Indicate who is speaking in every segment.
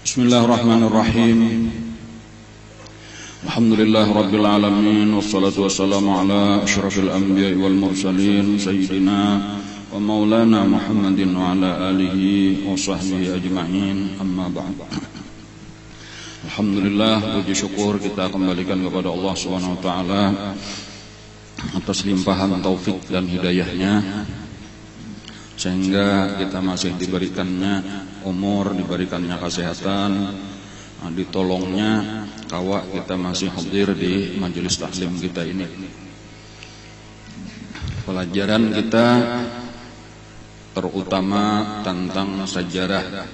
Speaker 1: Bismillahirrahmanirrahim. Alhamdulillah rabbil alamin, wassalatu wassalamu ala asyrafil anbiya'i wal mursalin sayyidina wa maulana Muhammadin wa ala alihi wa sahbihi ajma'in, amma ba'd. Alhamdulillah, puji syukur kita kembalikan kepada Allah Subhanahu wa taala atas limpahan taufik dan hidayahnya, sehingga kita masih diberikannya umur, diberikannya kesehatan, ditolongnya kawa kita masih hadir di majelis taklim kita ini. Pelajaran kita terutama tentang sejarah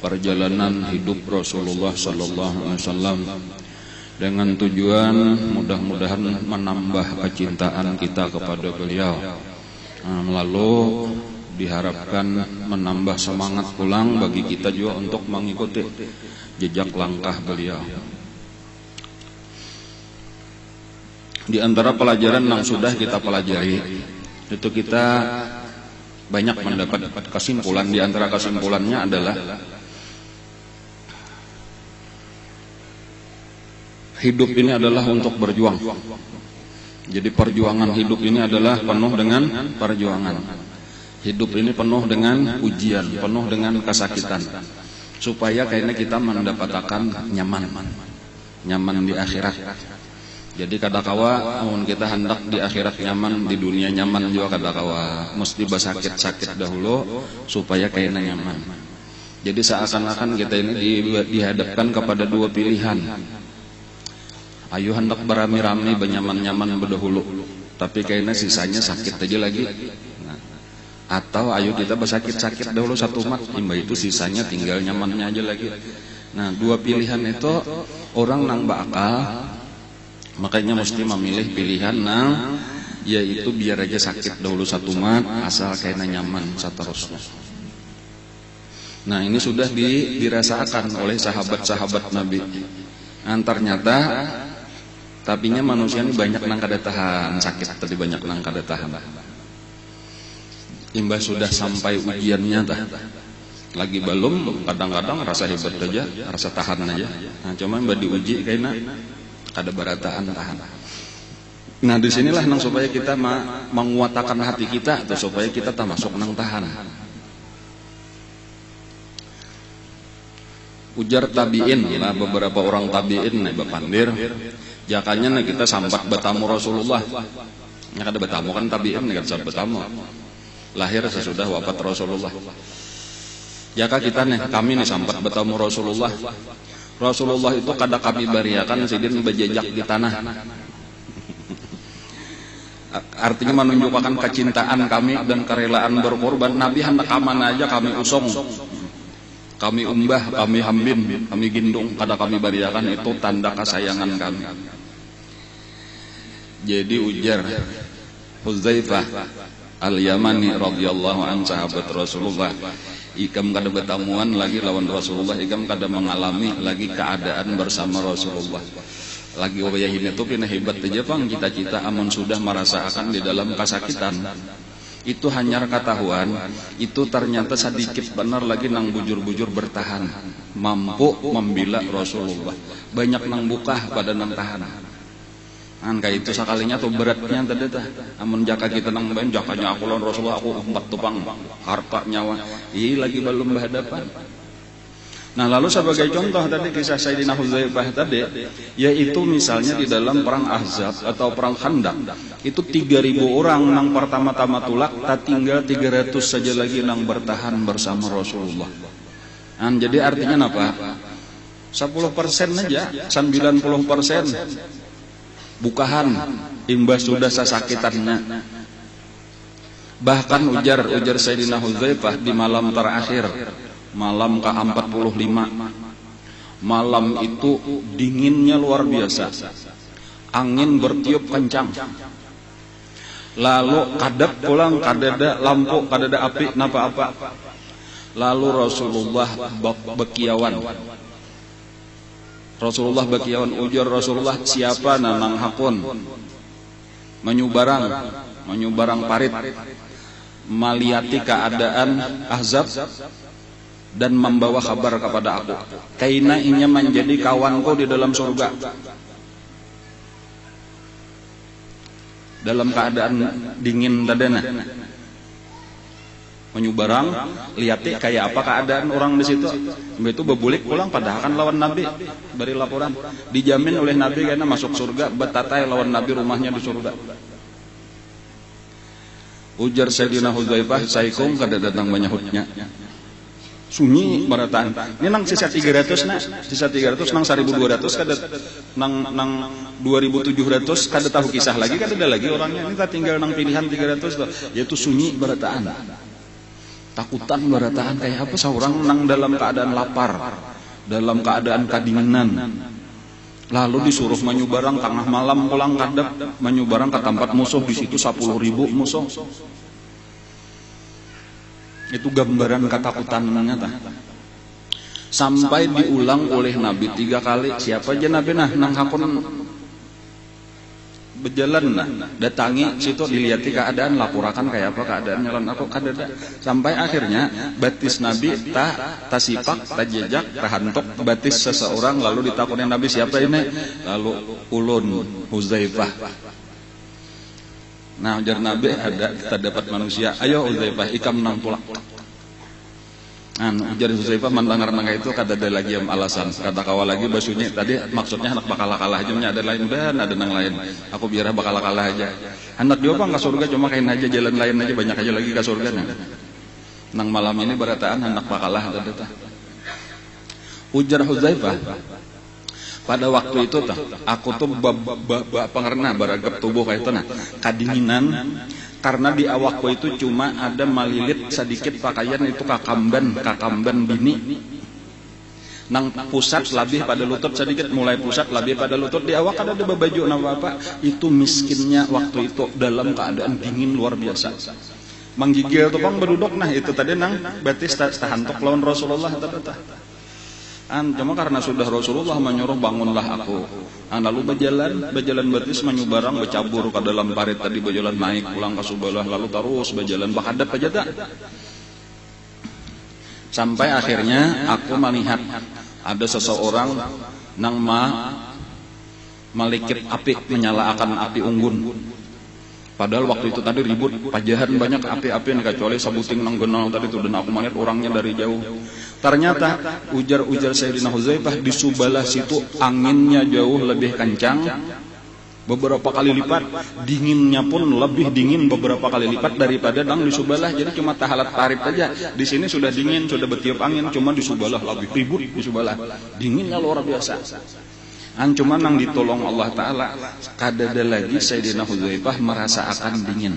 Speaker 1: perjalanan hidup Rasulullah sallallahu alaihi wasallam, dengan tujuan mudah-mudahan menambah kecintaan kita kepada beliau, lalu diharapkan menambah semangat pulang bagi kita juga untuk mengikuti jejak langkah beliau. Di antara pelajaran yang sudah kita pelajari, itu kita banyak mendapat kesimpulan. Di antara kesimpulannya adalah hidup ini adalah untuk berjuang. Jadi perjuangan hidup ini adalah penuh dengan perjuangan. Hidup ini penuh dengan ujian, penuh dengan kesakitan, supaya kayaknya kita mendapatkan nyaman di akhirat. Jadi kadakawa amun kita hendak di akhirat nyaman, di dunia nyaman juga kadakawa mesti bersakit-sakit dahulu supaya kayaknya nyaman. Jadi seakan-akan kita ini dihadapkan kepada dua pilihan. Ayo hendak berami-rami benyaman-nyaman berdahulu, tapi kayaknya sisanya sakit aja lagi. Atau ayo kita bersakit-sakit dahulu satu mat, imba itu sisanya tinggal nyamannya aja lagi. Nah, dua pilihan itu orang nang bakal, makanya mesti memilih pilihan nang yaitu biar aja sakit dahulu satu mat, asal kayaknya nyaman seterusnya. Nah, ini sudah dirasakan oleh sahabat-sahabat Nabi. Ternyata tapinya manusia ini banyak nang kada tahan sakit, tadi banyak nang kada tahan. Imbas sudah sampai ujiannya dah, lagi belum, kadang-kadang rasa hebat aja, rasa tahan aja. Nah, cuma mbak diuji kayaknya kada berataan tahan. Nah, disinilah nang supaya kita menguatkan hati kita, atau supaya kita tak masuk nang tahan. Ujar tabiin lah, beberapa orang tabiin nih bapandir, jakanya nih kita sambat bertamu Rasulullah. Nya kada bertamu kan tabiin nih kada bertamu. Lahir sesudah wafat Rasulullah. Jaka kita nih, kami nih sambat bertamu Rasulullah. Rasulullah itu kada kami bariakan sidin berjejak di tanah. Artinya menunjukkan kecintaan kami dan kerelaan berkorban. Nabi hendak aman aja kami usong, kami umbah, kami hambin, kami gindung, kada kami bariakan, itu tanda kesayangan kami. Jadi ujar Hudzaifah Al-Yamani radhiyallahu anhu, sahabat Rasulullah, ikam kada bertamuan lagi lawan Rasulullah, ikam kada mengalami lagi keadaan bersama Rasulullah. Lagi wayahin itu kena hebat aja pang cita-cita amun sudah merasakan di dalam kesakitan. Itu hanya ketahuan, itu ternyata sedikit benar lagi nang bujur-bujur bertahan, mampu membela Rasulullah. Banyak nang buka pada nang tahan. Kayak itu sekalinya tuh beratnya tadi tah. Amun jaka kita nang main jakanya aku lawan Rasulullah, aku empat tupang harta nyawa. Iya lagi belum berhadapan. Nah, lalu sebagai contoh tadi kisah Sayyidina Hudzaifah tadi, yaitu misalnya di dalam perang Ahzab atau perang Khandaq, itu 3.000 orang nang pertama-tama tulak, tak tinggal 300 saja lagi nang bertahan bersama Rasulullah. Jadi artinya apa? 10% aja, 90% bukahan imbas sudah sesakitannya. Bahkan ujar Sayyidina Hudzaifah di malam terakhir, malam ke-45, malam itu dinginnya luar biasa, angin bertiup kencang, lalu kadap pulang, kadada lampu, kadada api, napa apa. Lalu Rasulullah bekiawan. Rasulullah bakiawan, ujar Rasulullah, siapa nanang hakun menyubarang parit maliati keadaan Ahzab. dan membawa kabar kepada aku. Kaina inya menjadi kawanku di dalam surga. Dalam keadaan dingin tadana. Menyubarang, liati kayak apa keadaan orang di situ. Itu bebulik pulang padahal kan lawan Nabi. Beri laporan. Dijamin oleh Nabi karena masuk surga, betatai lawan Nabi rumahnya di surga. Ujar Sayyidina Hudzaifah, "Saikum kada datang banyahutnya." Sunyi barataan. Ini nang sisa 300 na, sisa 300 nang 1200 kada nang 2700 kada tahu kisah lagi, kada ada lagi orangnya. Ini tak tinggal nang pilihan 300 tuh. Yaitu sunyi barataan. Takutan barataan kayak apa seorang nang dalam keadaan lapar, dalam keadaan kedinginan. Lalu disuruh menyubarang tengah malam pulang kadap, menyubarang ke tempat musuh di situ 10.000 musuh. Itu gambaran ketakutan nyata. Sampai diulang oleh Nabi 3 kali. Siapa aja Nabi nang hakun berjalan datangi situ dilihati keadaan, laporakan kayak apa keadaan nyalon aku kadada. Sampai akhirnya batis Nabi tasipak tajejak tahantok batis seseorang, lalu ditakutin Nabi siapa ini, lalu ulun Hudzaifah. Nah ujar Nabi, ada kita dapat manusia, ayo Hudzaifah ikam nang pulang. Ujar Hudzaifah mantangar-nangga itu kada ada lagi yang alasan, kata kawal lagi basunya tadi maksudnya anak bakal kalah aja, ada lain dan ada nang lain, aku biar bakal kalah aja. Anak dia bang ke surga cuma kain aja jalan lain aja, banyak aja lagi ke surga. Nang malam ini berataan anak bakalah ada. Ujar Hudzaifah, pada waktu itu aku tuh pengerna baragap tubuh kayak itu kadinginan. Karena di awakku itu cuma ada malilit sedikit pakaian, itu kakamban bini. Nang pusat lebih pada lutut sedikit, mulai pusat lebih pada lutut. Di awak ada baju apa. Itu miskinnya waktu itu dalam keadaan dingin luar biasa. Menggigil tuh bang berduduk, nah itu tadi nang batis tahantok lawan Rasulullah cuma karena sudah Rasulullah menyuruh bangunlah aku. Lalu berjalan batis menyubarang bercabur ke dalam parit tadi, berjalan naik pulang ke Subalah, lalu terus berjalan bahadap aja tak. Sampai akhirnya aku melihat ada seseorang nang melikit api, menyalakan api unggun. Padahal waktu itu tadi ribut, pajahan banyak api-api nih, kecuali sabuting nang genal tadi tuh, dan aku melihat orangnya dari jauh. Ternyata ujar Sayyidina Hudzaifah, di Subalah situ anginnya jauh lebih kencang beberapa kali lipat, dinginnya pun lebih dingin beberapa kali lipat daripada nang di Subalah. Jadi cuma tahalat tarif aja, di sini sudah dingin, sudah bertiup angin, cuma di Subalah lebih ribut. Di Subalah dinginnya luar biasa. Cuma nang ditolong Allah Ta'ala, kadada lagi Sayyidina Hudzaifah merasa akan dingin.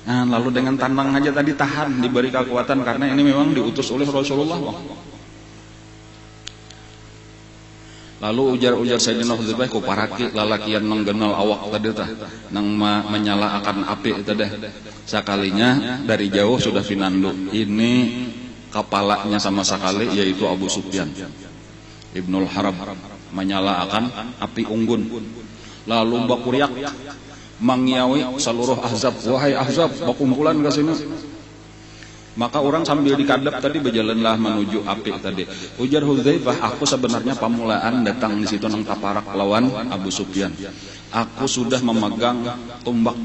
Speaker 1: Lalu dengan tenang aja tadi tahan, diberi kekuatan karena ini memang diutus oleh Rasulullah. Lalu ujar Sayyidina Hudzaifah, ku paraki lalakian menggenal awak tadi nang menyala akan api tadi. Sekalinya dari jauh sudah pinandu. Ini kepalanya sama sekali, yaitu Abu Sufyan Ibnul Harb, menyala akan api unggun. Lalu bakuriak mangyawi seluruh Ahzab, wahai Ahzab, berkumpulan ke sini. Maka orang sambil dikadap tadi berjalanlah menuju api tadi. Ujar Hudzaifah, aku sebenarnya pamulaan datang di situ nang taparak lawan Abu Sufyan. Aku sudah memegang tombak.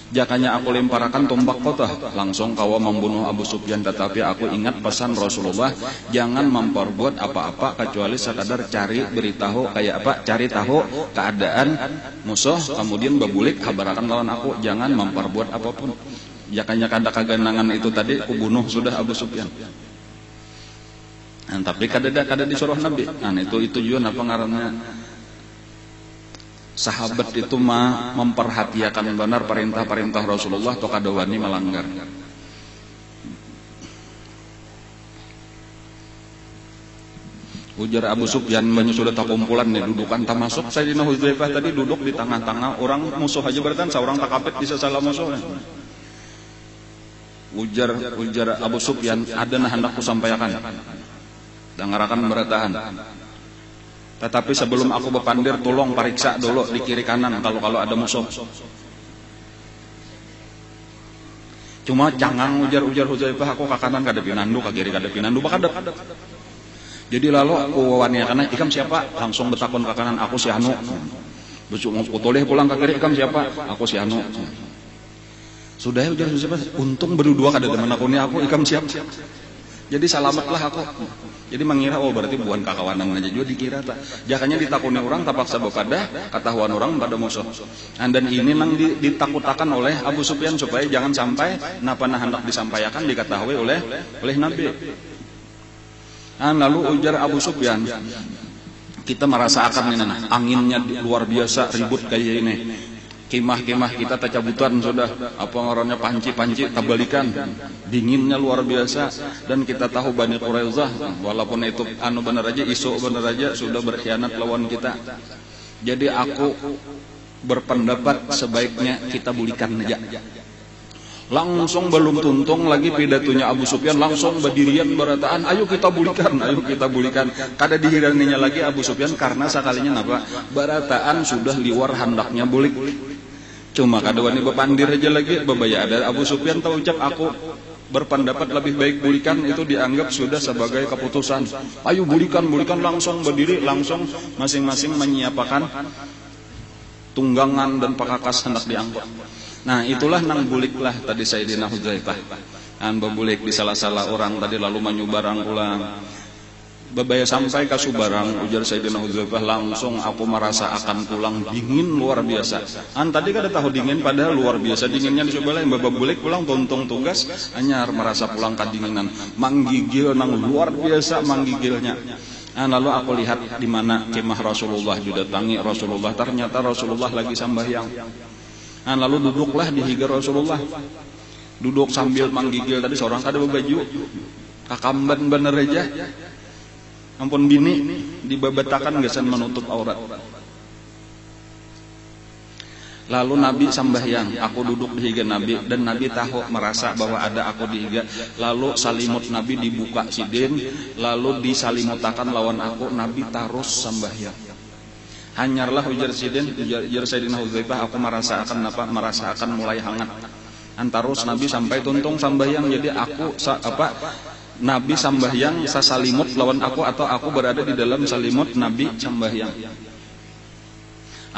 Speaker 1: Jakanya aku lemparkan tombak kota, langsung kawa membunuh Abu Sufyan. Tetapi aku ingat pesan Rasulullah, jangan memperbuat apa-apa kecuali sekadar cari beritahu kayak apa, cari tahu keadaan musuh, kemudian bebulik kabarakan lawan aku, jangan memperbuat apapun. Jakanya kada kaganangan itu tadi aku bunuh sudah Abu Sufyan. Tapi kada disuruh Nabi. Itu juga apa ngarannya? Sahabat itu memperhatikan benar perintah-perintah Rasulullah atau kada wani melanggar. Ujar Abu Sufyan, banyak sudah tak kumpulan nih dudukan tak masuk. Sayyidina Hudzaifah tadi duduk di tengah-tengah orang musuh aja berarti seorang takapet bisa salah musuh. Ujar Abu Sufyan, ada nah hendakku sampaikan. Dengarakan beratahan. Tetapi sebelum aku berpandir, tolong periksa dulu di kiri kanan kalau ada musuh. Cuma cangang ujar Hudzaifah, aku ka kanan kada pinandu, ka kiri kada pinandu bakadep. Jadi lalu aku wawannya ikam siapa? Langsung betakon ke kanan, aku si Anu. Besok mau putoleh pulang ke kiri, ikam siapa? Aku si Anu. Sudah ya ujar Hudzaifah, untung berdua kada teman aku nih, aku ikam siapa? Jadi selamatlah aku. Jadi mengira berarti bukan kakawanan aja juga dikira tak. Jakanya ditakuni orang tapaksa bakadah ketahuan orang pada musuh. Dan ini nang ditakutakan oleh Abu Sufyan supaya jangan sampai napa hendak disampaikan diketahui oleh Nabi. Lalu ujar Abu Sufyan, kita merasakan ini anginnya luar biasa ribut kayak ini. Kemah-kemah kita tacabutan sudah, apa ngarannya panci-panci tabalikan, dinginnya luar biasa. Dan kita tahu Bani Quraisyah walaupun itu anu bener aja, isu bener aja sudah berkhianat lawan kita. Jadi aku berpendapat sebaiknya kita bulikan aja. Langsung belum tuntung lagi pidatunya Abu Sufyan, langsung berdirian berataan, ayo kita bulikan. Kada dihiraninya lagi Abu Sufyan karena sekalinya napa barataan sudah liwar handaknya bulik. Cuma kada wani bepandir aja lagi bebaya ada Abu Sufyan tahu ucap aku berpendapat lebih baik bulikan, itu dianggap sudah sebagai keputusan. Ayo bulikan langsung berdiri, langsung masing-masing menyiapkan tunggangan dan pakakas hendak diangkut. Nah itulah nang buliklah tadi Sayyidina Hudzaifah. Bebulik di salah-salah orang tadi lalu menyubarang ulang. Babaya sampai ke Subarang, ujar Sayyidina Hudzaifah, langsung aku merasa akan pulang dingin luar biasa. Tadi kada tahu dingin padahal luar biasa dinginnya di Subarang. Babulik pulang tuntung tugas anyar merasa pulang kedinginan. Manggigil nang luar biasa manggigilnya. Lalu aku lihat di mana kemah Rasulullah didatangi Rasulullah, ternyata Rasulullah lagi sambahyang. Lalu duduklah di higa Rasulullah. Duduk sambil manggigil tadi seorang kada baju. Kakamban bener aja. Ampun bini dibabatakan gesan menutup aurat. Lalu Nabi sambahyang, aku duduk di higa Nabi dan Nabi tahu merasa bahwa ada aku di higa. Lalu salimut Nabi dibuka sidin, lalu disalimutakan lawan aku, Nabi terus sambahyang. Hanyarlah ujar sidin, ujar Sayyidina Hudzaifah, aku merasakan mulai hangat. Antarus Nabi sampai tuntung sambahyang, jadi aku Nabi sambahyang sasalimut lawan aku atau aku berada di dalam salimut Nabi sambahyang.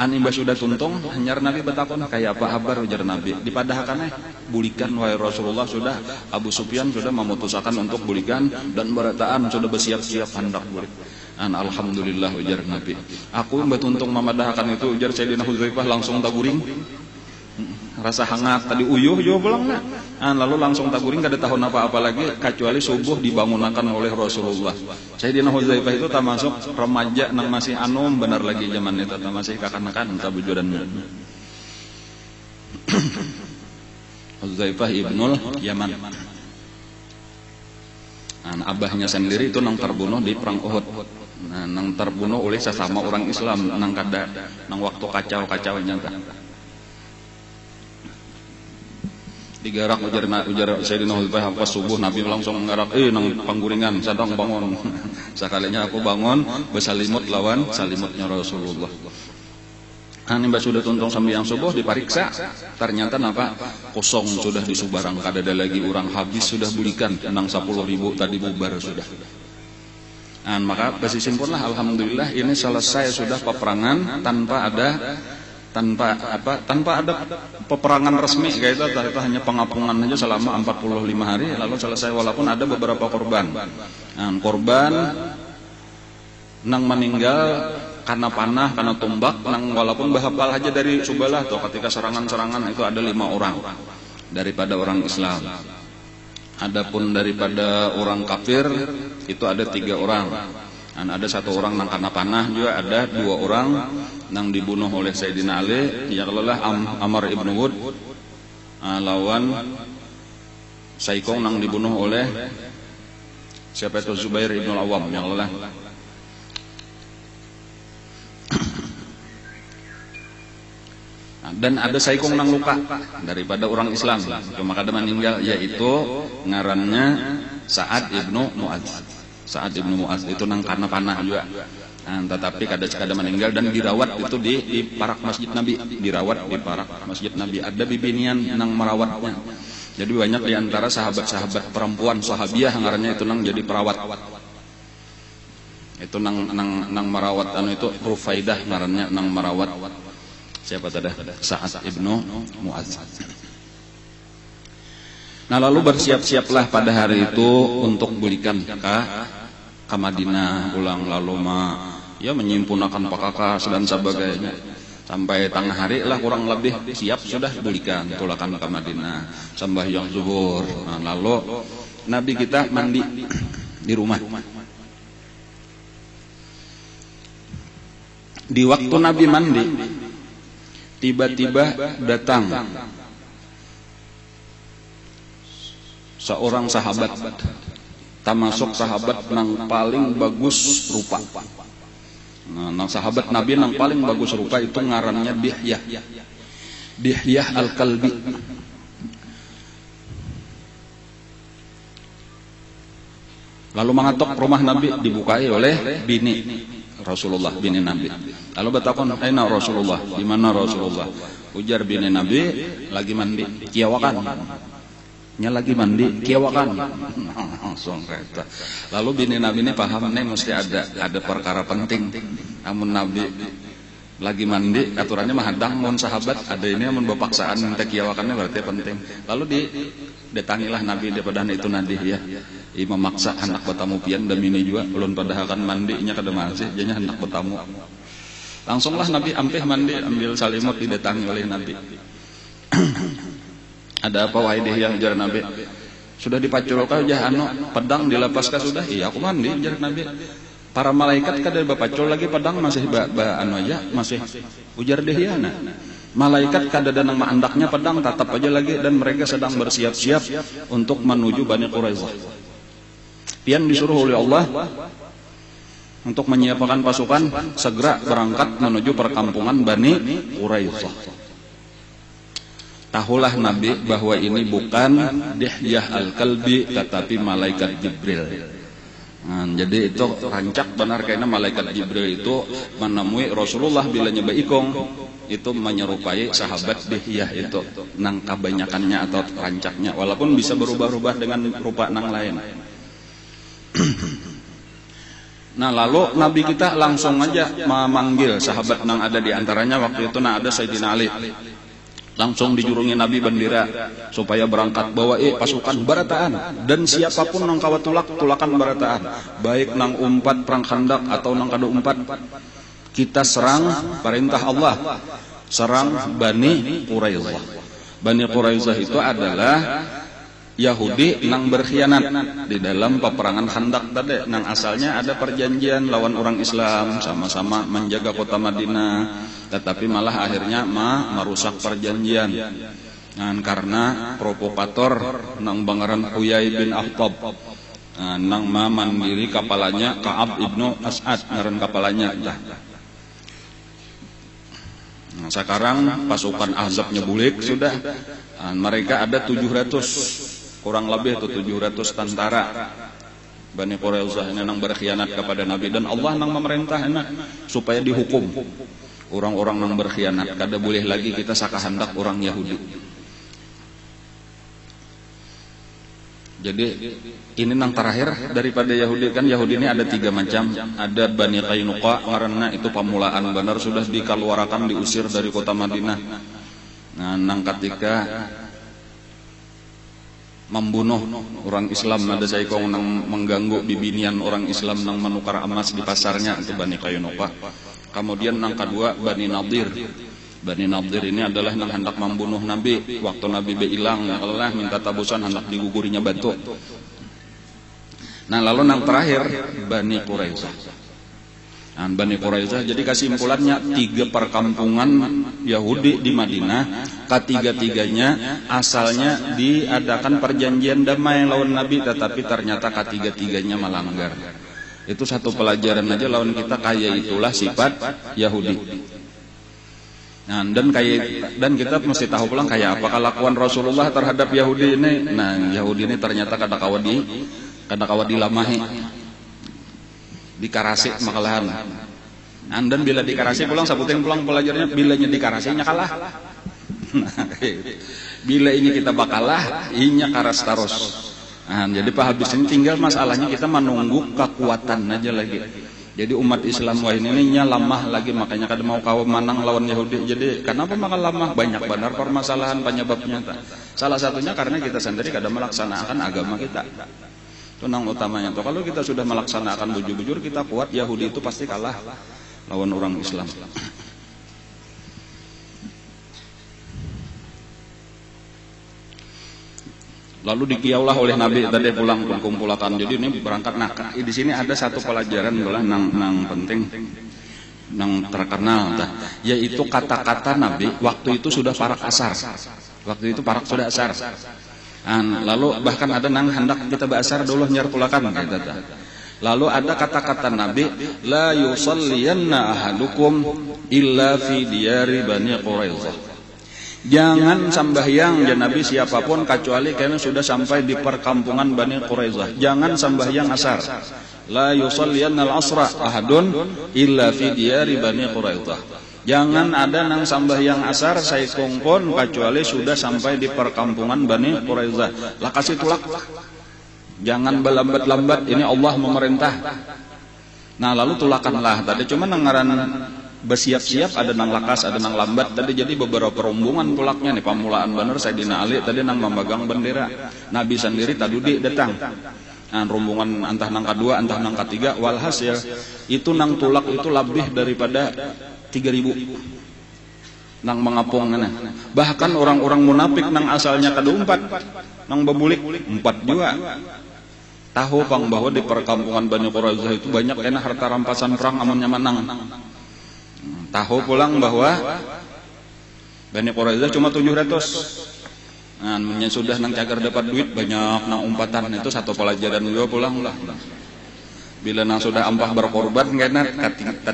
Speaker 1: Imbas sudah tuntung, hanyar Nabi betakon kayak apa kabar ujar Nabi. Dipadahkan bulikan wahai Rasulullah, sudah Abu Sufyan sudah memutuskan untuk bulikan dan berataan sudah bersiap-siap hendak bulik. Alhamdulillah ujar Nabi. Aku betuntung memadahkan itu ujar Sayyidina Hudzaifah langsung taguring. Rasa hangat tadi uyuh pulang lalu langsung taguring kada tahu apa-apa lagi kecuali subuh dibangunkan oleh Rasulullah. Sayyidina Hudzaifah itu termasuk remaja nang masih anum benar lagi zaman itu, masih kakanakan tabujuran. Hudzaifah ibnul Yaman. Abahnya sendiri itu nang terbunuh di perang Uhud. Nang terbunuh oleh sesama orang Islam nang waktu kacau-kacaunya. Digarak ujar Sayyidina Hudzaifah pas subuh Nabi langsung ngarak nang pangguringan sadang bangun. Sekalinya aku bangun bersalimut lawan salimutnya Rasulullah. Mbak sudah tuntung sambil yang subuh dipariksa, ternyata kosong sudah di Subarang, kada ada lagi orang, habis sudah bulikan nang 10.000 tadi bubar sudah. Maka bersimpunlah alhamdulillah ini selesai sudah peperangan tanpa ada peperangan resmi kayak itu hanya pengapungan aja selama 45 hari lalu selesai, walaupun ada beberapa korban. Korban nang meninggal karena panah, karena tombak, nang walaupun bahapal aja dari Subalah atau ketika serangan-serangan itu ada 5 orang daripada orang Islam. Adapun daripada orang kafir itu ada 3 orang. Ada 1 orang nang karena panah juga, ada 2 orang nang dibunuh oleh Sayyidina Ali, yang adalah Amr ibn Wud lawan Saikong nang dibunuh oleh siapa itu Zubair ibn Al-Awwam, yang adalah dan ada Saikong nang luka daripada orang Islam, cuma kada meninggal, yaitu ngarannya Sa'ad ibnu Mu'adz. Sa'ad ibnu Mu'adz itu nang karena panah juga. Tetapi kada meninggal dan dirawat itu di parak masjid Nabi, dirawat di parak masjid Nabi. Ada bibinian nang merawatnya. Jadi banyak diantara sahabat-sahabat perempuan sahabiah ngarannya itu nang jadi perawat. Itu nang merawat anu itu Rufaidah ngarannya nang merawat siapa tadi? Sa'ad ibnu Mu'adz. Nah lalu bersiap-siaplah pada hari itu untuk belikan ke Madinah ulang, lalu ya menyimpunakan pakakas dan sebagainya. Sampai tengah hari lah kurang lebih siap sudah belikan tulakan ke Madinah sembahyang zuhur. Nah, lalu Nabi kita mandi di rumah. Di waktu Nabi mandi, tiba-tiba datang seorang sahabat, termasuk sahabat yang paling bagus rupa. Nah, sahabat Nabi yang paling bagus rupa itu ngarannya Dihyah Al-Kalbi. Lalu mengatok rumah Nabi dibukai oleh bini Rasulullah, bini Nabi. Lalu bertakon, "Aina Rasulullah?" Di mana Rasulullah? Ujar bini Nabi, lagi mandi, kiawakan. Nya lagi mandi, kiawakan. Langsung kereta. Lalu bini Nabi ini paham nih mesti ada perkara penting. Namun Nabi lagi mandi, aturannya mah hadang mun sahabat, ada ini mun bapaksaan minta kiawakannya berarti penting. Lalu didatangilah Nabi daripada itu Nabi ya. Memaksa hendak bertamu pian dan bini juga ulun padahakan mandinya kada masih jadinya hendak bertamu. Langsunglah Nabi ampih mandi, ambil salimut didatangi oleh Nabi. Ada apa wahai Dihyah, ujar Nabi? Sudah dipaculkan jah pedang dilepaskan sudah? Iya aku mandi, ujar Nabi. Para malaikat kada bapacul lagi pedang masih anu aja masih, ujar Dihyah. Malaikat kada ada nang maandaknya pedang tatap aja lagi dan mereka sedang bersiap-siap untuk menuju Bani Quraisyah. Pian disuruh oleh Allah untuk menyiapkan pasukan segera berangkat menuju perkampungan Bani Quraisyah. Tahulah Nabi bahwa ini bukan Dihyah Al-Kalbi tetapi malaikat Jibril. Nah, jadi itu rancak benar karena malaikat Jibril itu menemui Rasulullah bila nyeba ikong itu menyerupai sahabat Dihyah itu nang kebanyakannya atau rancaknya walaupun bisa berubah-ubah dengan rupa nang lain. Nah lalu Nabi kita langsung aja memanggil sahabat nang ada di antaranya waktu itu ada Sayyidina Ali. Langsung dijurungi Nabi bendera supaya berangkat bawa pasukan barataan dan siapapun nang kawat tulakan barataan, baik nang umpat perang Khandaq atau nang kada umpat, kita serang perintah Allah, serang Bani Quraisyah. Bani Quraisyah itu adalah Yahudi nang berkhianat di dalam peperangan Khandaq tadi. Nang asalnya ada perjanjian lawan orang Islam sama-sama menjaga kota Madinah, tetapi malah akhirnya merusak perjanjian. Karena provokator nang bangaran Huyai bin Akhtab nang mandiri kapalanya Ka'ab ibnu As'ad ngaran kapalanya. Nah, sekarang pasukan Ahzabnya bulik sudah. Mereka ada 700 kurang lebih itu 700 tentara Bani Quraisyah ini nang berkhianat kepada Nabi dan Allah nang memerintah supaya dihukum orang-orang nang berkhianat. Kada boleh lagi kita sakahandak orang Yahudi. Jadi ini nang terakhir daripada Yahudi, kan Yahudi ini ada 3 macam. Ada Bani Qainuqa karena itu pamulaan benar sudah dikeluarkan diusir dari kota Madinah. Nah nang ketika membunuh orang Islam ada saikong nang mengganggu bibinian orang Islam nang menukar emas di pasarnya itu Bani Qainuqa. Kemudian nang kedua Bani Nadir. Bani Nadir ini adalah nang hendak membunuh Nabi waktu Nabi hilang, Allah minta tabusan hendak digugurinya batu. Nah lalu nang terakhir Bani Quraisyah. Bani Quraisyah jadi kesimpulannya 3 perkampungan Yahudi di Madinah, ketiga-tiganya asalnya diadakan perjanjian damai lawan Nabi tetapi ternyata ketiga-tiganya melanggar. Itu satu pelajaran aja lawan kita, kayak itulah sifat Yahudi. Nah, dan kita mesti tahu pulang kayak apa kelakuan Rasulullah terhadap Yahudi ini. Nah Yahudi ini ternyata kada kawat dilamahi, dikarasi makalahan. Dan bila dikarasi pulang sabuting pulang pelajarnya bilanya dikarasinya kalah. Bila ini kita bakalah, inya karas taros. Nah, jadi Pak Habis ini tinggal masalahnya kita menunggu kekuatan aja lagi. Jadi umat Islam wah ini nya lamah lagi, makanya kada mau kaum manang lawan Yahudi. Jadi kenapa makan lamah? Banyak benar permasalahan penyebabnya. Salah satunya karena kita sendiri kada melaksanakan agama kita. Itu nang utamanya. Tuh kalau kita sudah melaksanakan bujur-bujur kita kuat, Yahudi itu pasti kalah lawan orang Islam. Lalu dikiaulah oleh Nabi tadi pulang kumpulakan. Jadi ini berangkat. Nah, di sini ada satu pelajaran bola nang penting, nang terkenal, yaitu kata-kata Nabi waktu itu sudah parak asar. Waktu itu parak sudah asar. Lalu bahkan ada nang hendak kita basar dulu nyartulakan gitu. Lalu ada kata-kata Nabi, la yusalliyanna ahadukum illa fi diyari Bani Quraidah. Jangan sambahyang ya Nabi siapapun kecuali karena sudah sampai di perkampungan Bani Quraidah. Jangan sambahyang asar. La yusalliyanna al-asra ahadun illa fi diyari Bani Quraidah. Jangan ada nang sambahyang asar saya kongkon kecuali sudah sampai di perkampungan Bani Quraidah. Lah kasih tulak. Jangan berlambat-lambat, ini Allah memerintah. Nah lalu tulakanlah. Tadi cuma nangaran bersiap-siap, ada nang lakas, ada nang lambat. Tadi jadi beberapa rombongan tulaknya nih. Pamulaan bener Sayyidina Ali tadi nang memegang bendera. Nabi sendiri tadudi datang. Nah, rombongan antah nang kedua, antah nang ketiga. Walhasil itu nang tulak itu lebih daripada 3.000 nang mengapung. Bahkan orang-orang munafik nang asalnya kada 4 nang bebulik 4 juga. Tahu pang bahwa di perkampungan Bani Quraidah itu banyak enak harta rampasan perang amunnya menang. Tahu pulang bahwa Bani Quraidah cuma 700. Nah, sudah nang cagar dapat duit banyak nang umpatan. Itu satu pelajaran juga pulang lah. Bila nang sudah ampah berkorban enak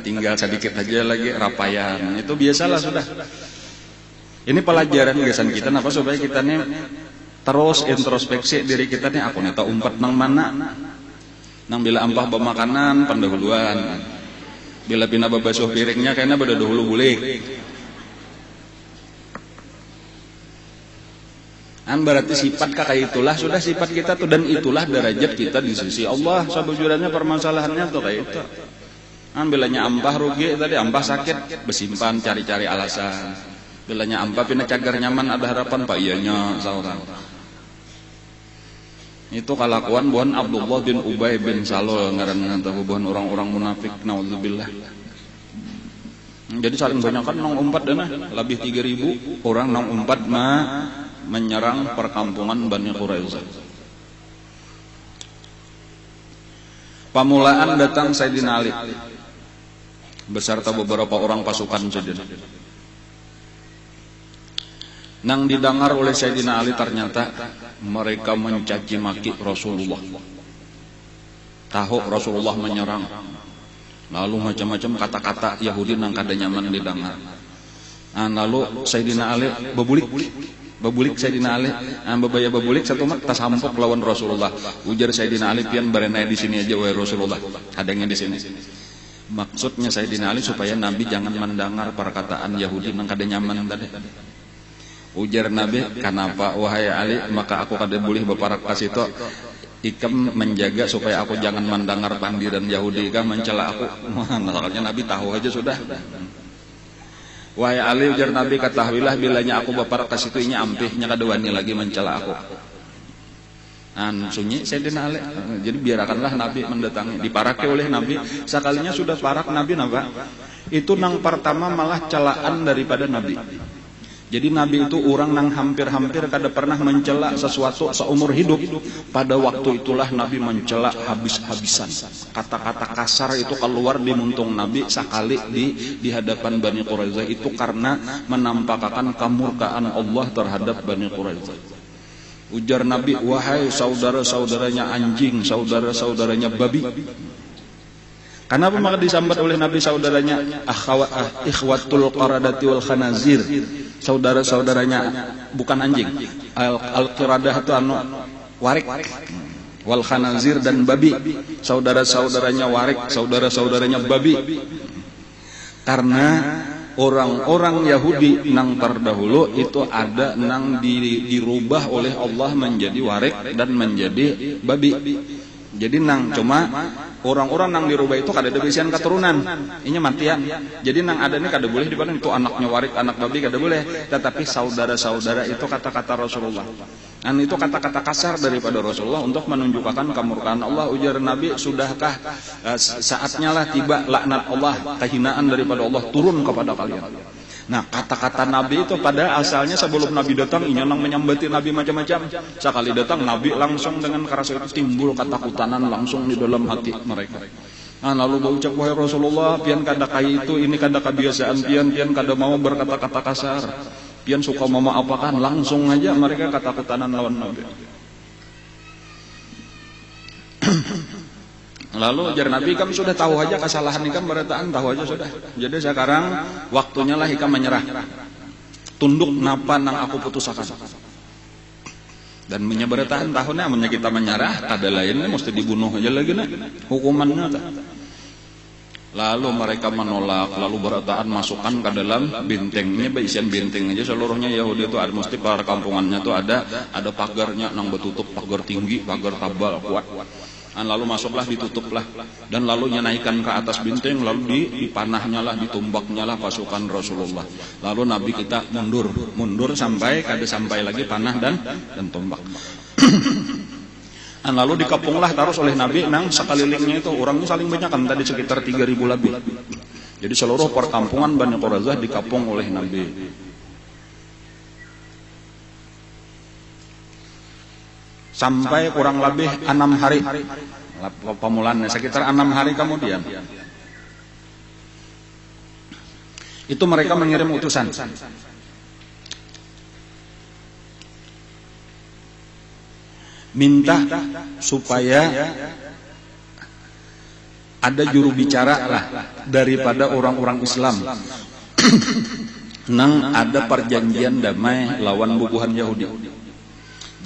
Speaker 1: tinggal sedikit aja lagi rapayan. Itu biasalah sudah. Ini pelajaran gesan kita napa supaya kita nih terus introspeksi diri kita nih, aku neta umpat nang mana. Nang bila ampah pemakanan pendahuluan. Bila pina babasuh piringnya kayaknya pada dahulu bulik. Berarti sifat kayak itulah sudah sifat kita tuh, dan itulah derajat kita di sisi Allah. Sabujurannya permasalahannya tuh kayak itu. Bilanya ampah rugi tadi, ampah sakit besimpan cari-cari alasan. Bilanya ampah pina cagar nyaman ada harapan pak iyanya saudara. Itu kelakuan buan Abdullah bin Ubay bin Salul ngaran tahu buan orang-orang munafik naudzubillah. Jadi saling banyak kan nang umpat dana lebih 3.000 orang nang umpat menyerang perkampungan Bani Quraidah. Pamulaan datang Sayyidina Ali beserta beberapa orang pasukan Sayyidina. Nang didengar oleh Sayyidina Ali ternyata mereka mencaci maki Rasulullah. Tahu Rasulullah menyerang. Lalu macam-macam kata-kata Yahudi nang kada nyaman didengar. Lalu Sayyidina Ali bebulik Sayyidina Ali, babaya bebulik satu mat tasampok lawan Rasulullah. Ujar Sayyidina Ali, pian berenai di sini aja wahai Rasulullah. Adanya di sini. Maksudnya Sayyidina Ali supaya Nabi jangan mendengar perkataan Yahudi nang kada nyaman tadi. Ujar Nabi, kenapa wahai Ali, maka aku kada boleh beparak kasito ikam menjaga supaya aku jangan mendengar panggilan Yahudi kah mencela aku. Masalahnya Nabi tahu aja sudah. Wahai Ali, ujar Nabi, ketahuilah bilanya aku beparak kasitu inya ampihnya kada wani lagi mencela aku. Sunyi Sayyidina Ali. Jadi biarkanlah Nabi mendatangi, diparake oleh Nabi. Sekalinya sudah parak Nabi napa? Itu nang pertama malah celaan daripada Nabi. Jadi Nabi itu orang nang hampir-hampir kada pernah mencela sesuatu seumur hidup. Pada waktu itulah Nabi mencela habis-habisan. Kata-kata kasar itu keluar di muntung Nabi sekali di hadapan Bani Quraidah. Itu karena menampakkan kemurkaan Allah terhadap Bani Quraidah. Ujar Nabi, wahai saudara-saudaranya anjing, saudara-saudaranya babi. Kenapa maka disambat oleh Nabi saudaranya ikhwatul qaradati wal khanazir, saudara-saudaranya bukan anjing. Al-qiradah itu warik, wal khanazir dan babi, saudara-saudaranya warik, saudara-saudaranya babi. Karena orang-orang Yahudi nang terdahulu itu ada nang dirubah oleh Allah menjadi warik dan menjadi babi. Jadi nang cuma orang-orang nang dirubah itu kada ada bisian keturunan, ini matian. Jadi nang ada ini kada boleh dipanen itu anaknya warik, anak babi kada boleh. Tetapi saudara-saudara itu kata-kata Rasulullah. Dan itu kata-kata kasar daripada Rasulullah untuk menunjukkan kemurkaan Allah. Ujar Nabi, sudahkah saatnya lah tiba laknat Allah, kehinaan daripada Allah turun kepada kalian. Nah, kata-kata Nabi itu pada asalnya sebelum Nabi datang, ini nang menyambati Nabi macam-macam. Sekali datang Nabi langsung dengan keras itu timbul ketakutan langsung di dalam hati mereka. Nah, lalu berucap, wahai Rasulullah, pian kada kai itu, ini kada kebiasaan pian kada mau berkata-kata kasar. Pian suka memaafkan, langsung aja mereka ketakutan lawan Nabi. Lalu jar Nabi, kami sudah tahu aja kesalahan ikam berataan, tahu aja sudah. Jadi sekarang waktunya lah ikam menyerah. Tunduk napa nang aku putusakan. Dan menyeberataan tahunnya namanya kita menyerah, kada lainnya mesti dibunuh aja lagi nak. Hukumannya tak. Lalu mereka menolak, lalu berataan masukkan ke dalam bentengnya, isian benteng aja seluruhnya Yahudi itu ada mesti perkampungannya itu ada pagarnya nang betutup, pagar tinggi, pagar tabal kuat. Lalu masuklah, ditutuplah, dan lalu naikkan ke atas bintang, lalu dipanahnya lah, ditumbaknya lah pasukan Rasulullah. Lalu Nabi kita mundur sampai kada sampai lagi panah dan tumbak. Lalu dikepunglah terus oleh Nabi nang sekelilingnya itu orangnya saling banyak kan tadi sekitar 3.000 lebih. Jadi seluruh perkampungan Bani Quraidah dikepung oleh Nabi. Sampai kurang lebih 6 hari pemulannya, sekitar 6 hari kemudian itu mereka mengirim utusan minta supaya ada juru bicara lah daripada orang-orang Islam nang ada perjanjian damai lawan bubuhan Yahudi.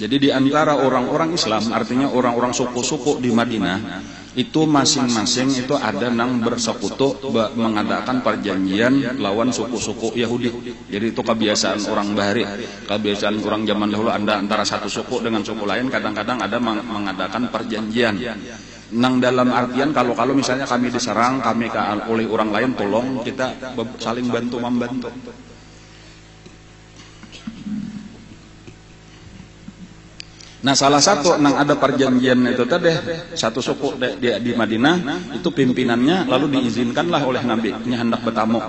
Speaker 1: Jadi di antara orang-orang Islam, artinya orang-orang suku-suku di Madinah, itu masing-masing itu ada nang bersekutu mengadakan perjanjian lawan suku-suku Yahudi. Jadi itu kebiasaan orang Bahari, kebiasaan orang zaman dahulu, ada antara satu suku dengan suku lain kadang-kadang ada mengadakan perjanjian. Nang dalam artian kalau misalnya kami diserang, kami oleh orang lain, tolong kita saling bantu-membantu. Nah, salah satu nang ada perjanjian itu tadi satu suku di Madinah itu pimpinannya lalu diizinkanlah oleh Nabi nya hendak bertamu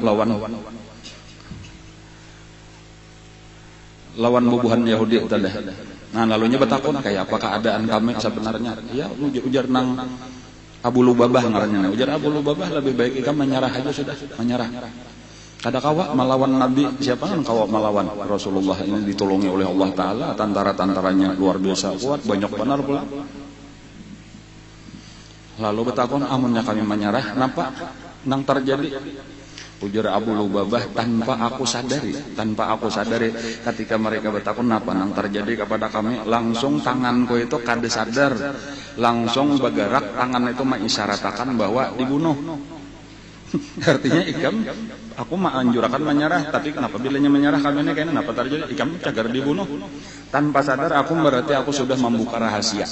Speaker 1: lawan bubuhan Yahudi tadi. Nah, lalunya bertakun kayak apa keadaan kami sebenarnya? Ya, ujar nang Abu Lubabah ngarannya. Ujar Abu Lubabah, lebih baik kita menyerah aja sudah, menyerah. Kada kawak melawan Nabi, siapa kan kawak melawan Rasulullah ini ditolongi oleh Allah Ta'ala, tentara-tentaranya luar biasa kuat, banyak benar pula. Lalu bertakun, amunnya kami menyerah, napa nang terjadi? Ujar Abu Lubabah, tanpa aku sadari ketika mereka bertakun, napa nang terjadi kepada kami, langsung tanganku itu kada sadar, langsung bergerak, tangan itu mengisyaratkan bahwa dibunuh. Artinya ikam, aku menganjurkan menyerah, tapi kenapa bilanya menyerah kami ini kayaknya kenapa terjadi? Ikam cagar dibunuh. Tanpa sadar aku berarti aku sudah membuka rahasia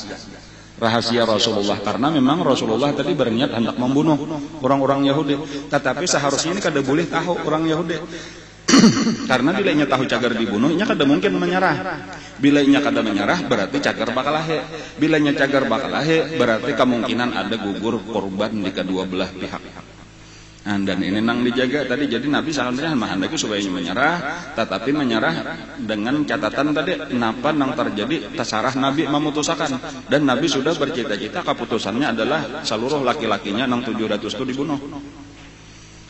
Speaker 1: Rasulullah, karena memang Rasulullah tadi berniat hendak membunuh orang-orang Yahudi. Tetapi seharusnya ini kada boleh tahu orang Yahudi. Karena bila nya tahu cagar dibunuh, nya kada mungkin menyerah. Bila nya kada menyerah berarti cagar bakal lahe. Bila nya cagar bakal lahe berarti kemungkinan ada gugur korban di kedua belah pihak. Nah, dan ini nang dijaga tadi. Jadi Nabi sallallahu alaihi wasallam supaya menyerah, tetapi menyerah dengan catatan tadi napa nang terjadi tasarah Nabi memutuskan, dan Nabi sudah bercita-cita keputusannya adalah seluruh laki-lakinya nang 700 itu dibunuh.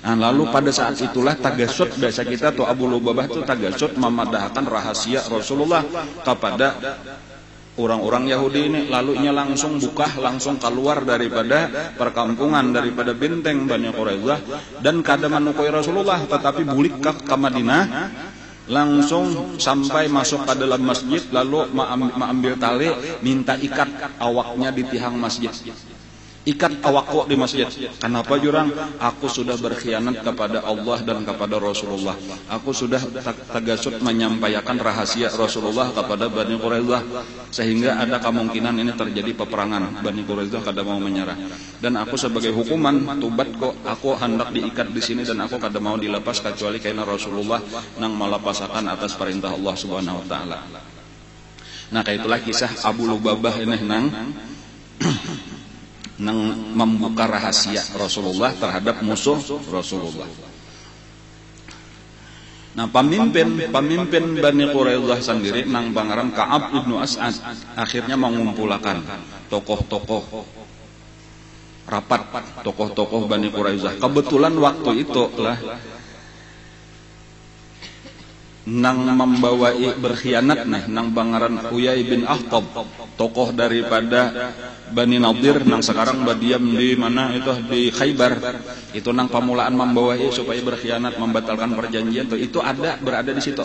Speaker 1: Nah, lalu pada saat itulah tagasut, biasa kita tuh Abu Lubabah itu tagasut memadahkan rahasia Rasulullah kepada orang-orang Yahudi ini. Lalunya langsung langsung keluar daripada perkampungan, daripada benteng Bani Quraidah, dan kada menukui Rasulullah, tetapi bulik ke Madinah, langsung sampai masuk ke dalam masjid, lalu mengambil tali, minta ikat awaknya di tiang masjid. ikat awakku di masjid. Kenapa jurang? Aku sudah berkhianat kepada Allah dan kepada Rasulullah. Aku sudah tagasut menyampaikan rahasia Rasulullah kepada Bani Quraidah, sehingga ada kemungkinan ini terjadi peperangan. Bani Quraidah kada mau menyerah. Dan aku sebagai hukuman tubat kok aku hendak diikat di sini dan aku kada mau dilepas kecuali karena Rasulullah nang melepasakan atas perintah Allah Subhanahu wa taala. Nah, kayak itulah kisah Abu Lubabah ini nang membuka rahasia Rasulullah terhadap musuh Rasulullah. Nah, pemimpin Bani Quraidah sendiri nang pangaran Ka'ab ibnu As'ad akhirnya mengumpulkan tokoh-tokoh rapat, tokoh-tokoh Bani Quraidah. Kebetulan waktu itu lah nang membawai berkhianat nang pangaran Huyai bin Akhtab, tokoh daripada Bani Nadir nang sekarang berdiam di mana itu di Khaybar. Itu nang pamulaan membawai supaya berkhianat membatalkan perjanjian itu berada di situ.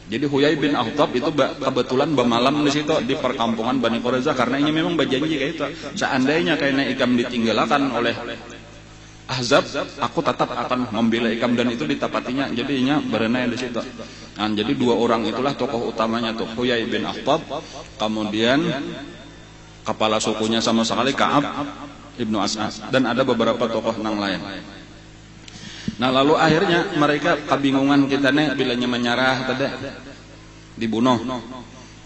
Speaker 1: Jadi Huyai bin Akhtab itu kebetulan bermalam di situ di perkampungan Bani Quraidah karena ini memang berjanji kayak itu. Seandainya kayaknya ikam ditinggalkan oleh Ahzab, aku tetap akan membela ikam dan itu ditapatinya. Jadinya berenai di situ. Nah, jadi dua orang itulah tokoh utamanya tuh Huyai bin Akhtab, kemudian kepala sukunya sama sekali Ka'ab ibnu As'ad, dan ada beberapa tokoh nang lain. Nah, lalu akhirnya mereka kebingungan kita nih bilanya menyerah tadi dibunuh,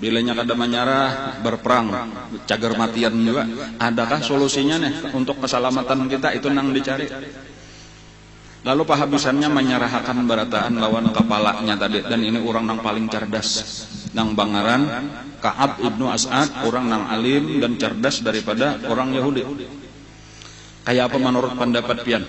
Speaker 1: bilanya kada menyerah berperang cagar matian juga. Adakah solusinya nih untuk keselamatan kita? Itu nang dicari. Lalu pahabisannya menyerahkan barataan lawan kepalanya tadi, dan ini orang nang paling cerdas nang bangaran Ka'ab ibnu As'ad, orang nang alim dan cerdas daripada orang Yahudi. Kayak apa menurut pendapat pian?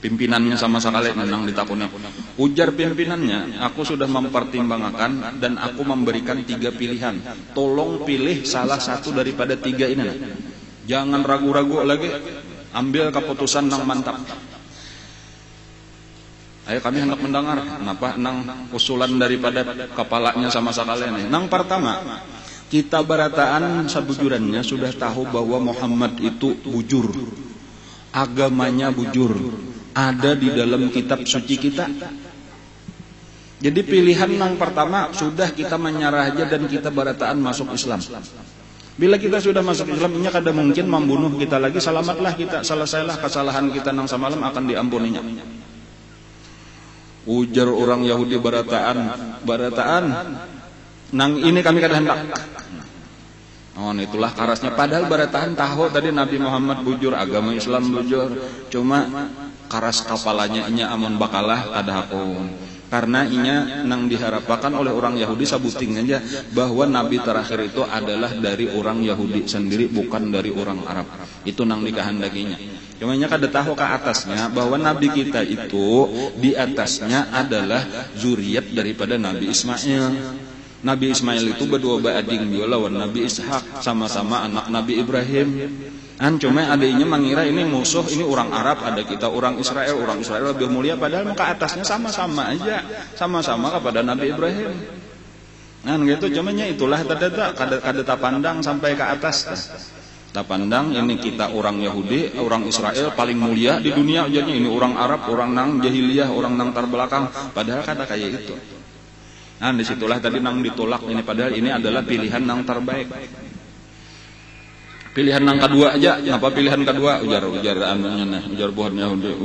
Speaker 1: Pimpinannya sama sekali nang ditakuni. Ujar pimpinannya, aku sudah mempertimbangkan dan aku memberikan 3 pilihan. Tolong pilih salah satu daripada 3 ini. Jangan ragu-ragu lagi, ambil keputusan nang mantap. Ayo kami hendak mendengar kenapa nang usulan daripada kepalanya sama sekali ini. Nang pertama, kita barataan sabujurannya sudah tahu bahwa Muhammad itu bujur, agamanya bujur, ada di dalam kitab suci kita. Jadi pilihan nang pertama sudah kita menyerah aja dan kita barataan masuk Islam. Bila kita sudah masuk Islam, ini kada mungkin membunuh kita lagi, selamatlah kita, selesailah kesalahan kita nang semalam akan diampuninya. Ujar orang Yahudi barataan nang ini kami kada hendak. Oh, itulah karasnya. Padahal barataan tahu tadi Nabi Muhammad bujur, agama Islam bujur, cuma karas kepalanya inya amun bakalah kada hakun. Karena inya nang diharapkan oleh orang Yahudi sabuting aja bahwa Nabi terakhir itu adalah dari orang Yahudi sendiri, bukan dari orang Arab. Itu nang dikehendakinya. Cuma nya kada tahu ke atasnya bahwa Nabi kita itu di atasnya adalah zuriat daripada Nabi Ismail. Nabi Ismail itu berdua ading juga lawan Nabi Ishak, sama-sama anak Nabi Ibrahim. Cuma adanya mengira ini musuh, ini orang Arab, ada kita orang Israel lebih mulia, padahal ke atasnya sama-sama aja, sama-sama kepada Nabi Ibrahim. Gitu, cuma itulah kada pandang sampai ke atas. Tak pandang ini kita orang Yahudi, orang Israel paling mulia di dunia, jadinya ini orang Arab, orang nang jahiliyah, orang nang terbelakang, padahal kada kayak itu. Disitulah tadi nang ditolak ini, padahal ini adalah pilihan nang terbaik. Pilihan nang kedua aja, apa pilihan kedua? Ujar anunya nih, ujar buhan Yahudi,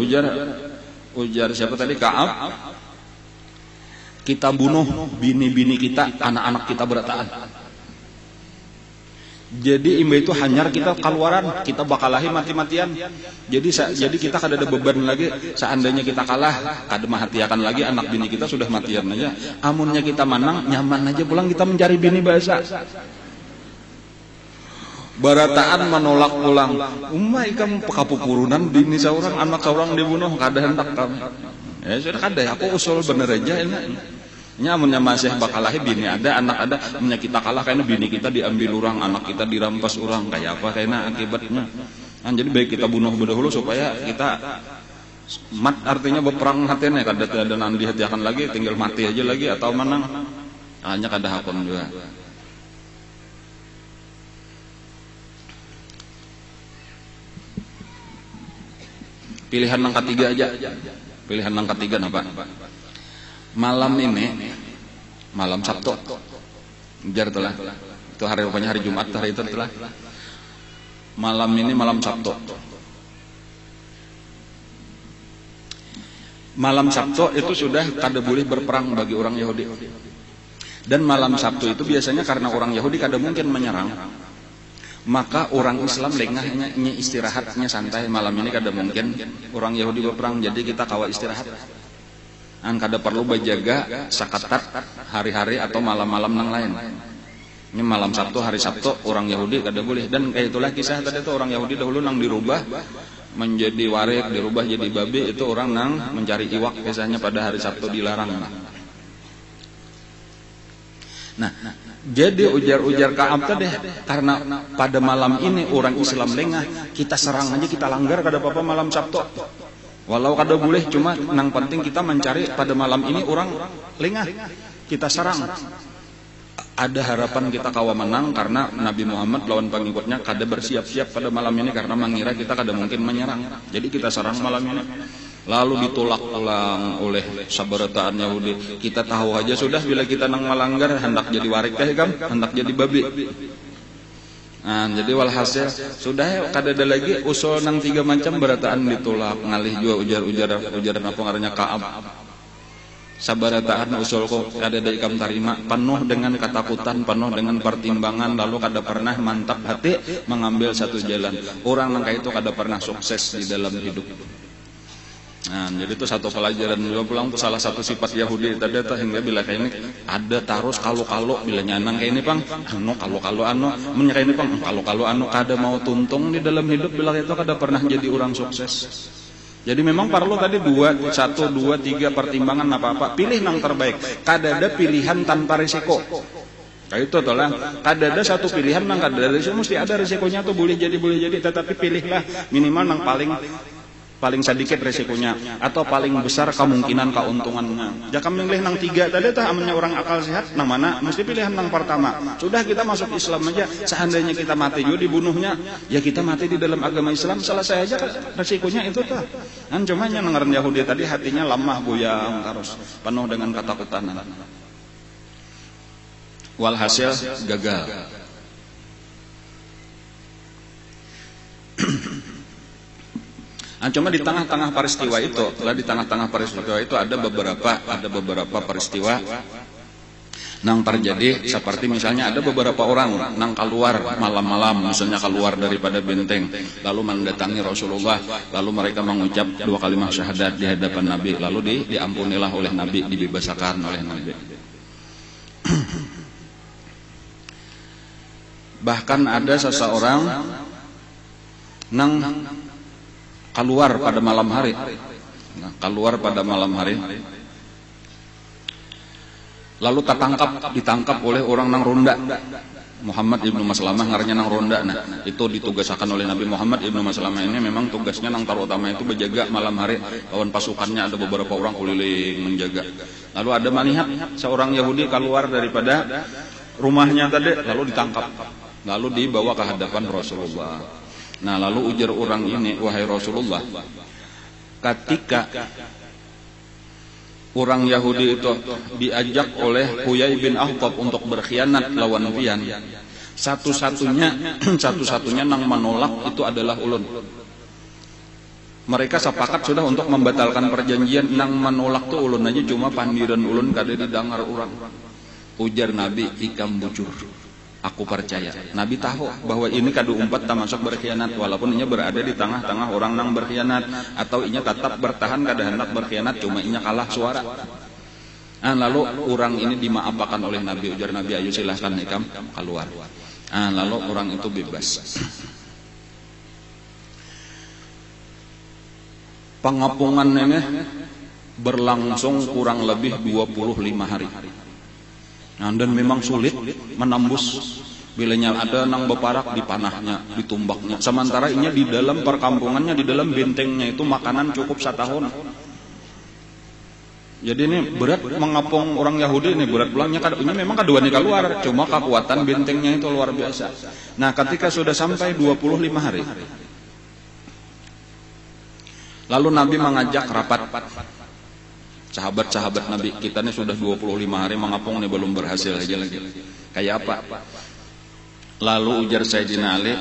Speaker 1: ujar siapa tadi? Ka'ab. Kita bunuh bini-bini kita, anak-anak kita berataan. Jadi imba itu hanyar kita keluaran, kita bakalahi mati-matian. Jadi kita kada ada beban lagi. Seandainya kita kalah, kada mahatiakan lagi anak bini kita sudah matian aja. Amunnya kita menang, nyaman aja pulang kita mencari bini bahasa. Barataan menolak pulang. Ikam kapupurunan bini seorang, anak seorang dibunuh, kada hendak kami. Ya sudah kada, aku usul bener aja ini. Nyamunnya masih bakalahi bini ada, anak ada, punya kita kalah karena bini kita diambil orang, anak kita dirampas orang, kayak apa karena akibatnya. Jadi baik kita bunuh dahulu supaya kita artinya berperang hatinya, kada ada nanti hatiakan lagi, tinggal mati aja lagi atau menang. Hanya kada hakun juga. Pilihan yang ketiga aja. Pilihan yang ketiga apa? Malam ini, malam Sabtu. Jar telah. Itu hari rupanya hari Jumat, hari itu telah. Malam ini malam Sabtu. Malam Sabtu itu sudah kada boleh berperang bagi orang Yahudi. Dan malam Sabtu itu biasanya karena orang Yahudi kada mungkin menyerang. Maka orang Islam lengahnya istirahatnya santai, malam ini kada mungkin orang Yahudi berperang, jadi kita kawa istirahat. Kada perlu berjaga sakatat hari-hari atau malam-malam yang lain. Ini malam Sabtu, hari Sabtu orang Yahudi kada boleh. Dan kayak itulah kisah tadi itu orang Yahudi dahulu nang dirubah menjadi warik, dirubah jadi babi, itu orang nang mencari iwak biasanya pada hari Sabtu dilarang. Nah, jadi ujar-ujar Ka'ab tadi karena pada malam ini orang Islam lengah, kita serang aja, kita langgar kada apa-apa malam Sabtu. Walau kada boleh, cuma nang penting kita mencari pada malam ini orang lengah, kita serang. Ada harapan kita kawa menang karena Nabi Muhammad lawan pengikutnya kada bersiap-siap pada malam ini karena mengira kita kada mungkin menyerang. Jadi kita serang malam ini. Lalu ditolak ulang oleh sabarataan Yahudi. Kita tahu aja sudah bila kita nang melanggar hendak jadi warik kan, hendak jadi babi. Nah, jadi walhasil sudah kada ada lagi usul nang 3 macam berataan ditolak, ngalih juga ujaran apa ngarannya Ka'ab. Sabarataan usul kok kada ada ikam tarima, penuh dengan ketakutan, penuh dengan pertimbangan, lalu kada pernah mantap hati mengambil satu jalan. Orang nang itu kada pernah sukses di dalam hidup. Nah, jadi itu satu pelajaran juga pulang tuh salah satu sifat Yahudi tadi tuh, hingga bila kayak ini ada terus kalau bila nyanang kayak ini pang kalau menyerah ini pang kalau kada mau tuntung di dalam hidup, bila itu kada pernah jadi orang sukses. Jadi memang perlu tadi 1, 2, 3 pertimbangan apa-apa, pilih yang terbaik. Kada ada pilihan tanpa risiko. Kayak itu toh lah. Kada ada satu pilihan yang kada ada risiko, mesti ada risikonya tuh, boleh jadi, tetapi pilihlah minimal yang paling sedikit resikonya atau paling besar kemungkinan keuntungannya. Jangan memilih nang 3 tadi tah amannya orang akal sehat, nang mana mesti pilihan nang pertama. Sudah kita masuk Islam aja, seandainya kita mati juga dibunuhnya, ya kita mati di dalam agama Islam, selesai aja resikonya itu tah. Kan cuma yang ngaran Yahudi tadi hatinya lemah goyang terus, penuh dengan ketakutan. Walhasil gagal. Cuma di tengah-tengah peristiwa itu, ada beberapa peristiwa nang terjadi, seperti misalnya ada beberapa orang nang keluar malam-malam, misalnya keluar daripada benteng, lalu mendatangi Rasulullah, lalu mereka mengucap 2 kalimat syahadat di hadapan Nabi, lalu diampunilah oleh Nabi, dibebaskan oleh Nabi. Bahkan ada seseorang nang keluar pada malam hari. Lalu ditangkap oleh orang nang ronda. Muhammad ibnu Maslamah ngarannya nang ronda. Nah, itu ditugaskan oleh Nabi Muhammad ibnu Maslamah ini, memang tugasnya nang terutama itu berjaga malam hari. Lawan pasukannya ada beberapa orang keliling menjaga. Lalu ada melihat seorang Yahudi keluar daripada rumahnya tadi, lalu ditangkap. Lalu dibawa ke hadapan Rasulullah. Nah, lalu ujar orang ini, wahai Rasulullah, ketika orang Yahudi itu diajak oleh Huyai bin Akhtab untuk berkhianat lawan pian, satu-satunya nang menolak itu adalah ulun. Mereka sepakat sudah untuk membatalkan perjanjian, nang menolak tuh ulun aja, cuma pandiran ulun kada didengar orang. Ujar Nabi, ikam bujur. Aku percaya. Nabi tahu bahwa ini kadu umpat tak masuk berkhianat, walaupun inya berada di tengah-tengah orang nang berkhianat, atau inya tetap bertahan kada hendak berkhianat, cuma inya kalah suara. Nah, lalu orang ini dimaafakan oleh Nabi. Ujar Nabi, ayo silahkan ikam keluar. Nah, lalu orang itu bebas. Pengapungan ini berlangsung kurang lebih 25 hari. Nah, dan memang sulit menembus, bilanya ada nang beparak di panahnya, ditumbaknya. Sementara inya di dalam perkampungannya, di dalam bentengnya itu makanan cukup 1 tahun. Jadi ini berat mengapung orang Yahudi ini, berat pulangnya ini memang kaduannya keluar, cuma kekuatan bentengnya itu luar biasa. Nah, ketika sudah sampai 25 hari, Lalu Nabi mengajak rapat sahabat-sahabat Nabi. Kita ini sudah 25 hari mengapung nih belum berhasil aja lagi. Kayak apa? Lalu ujar Sayyidina Ali,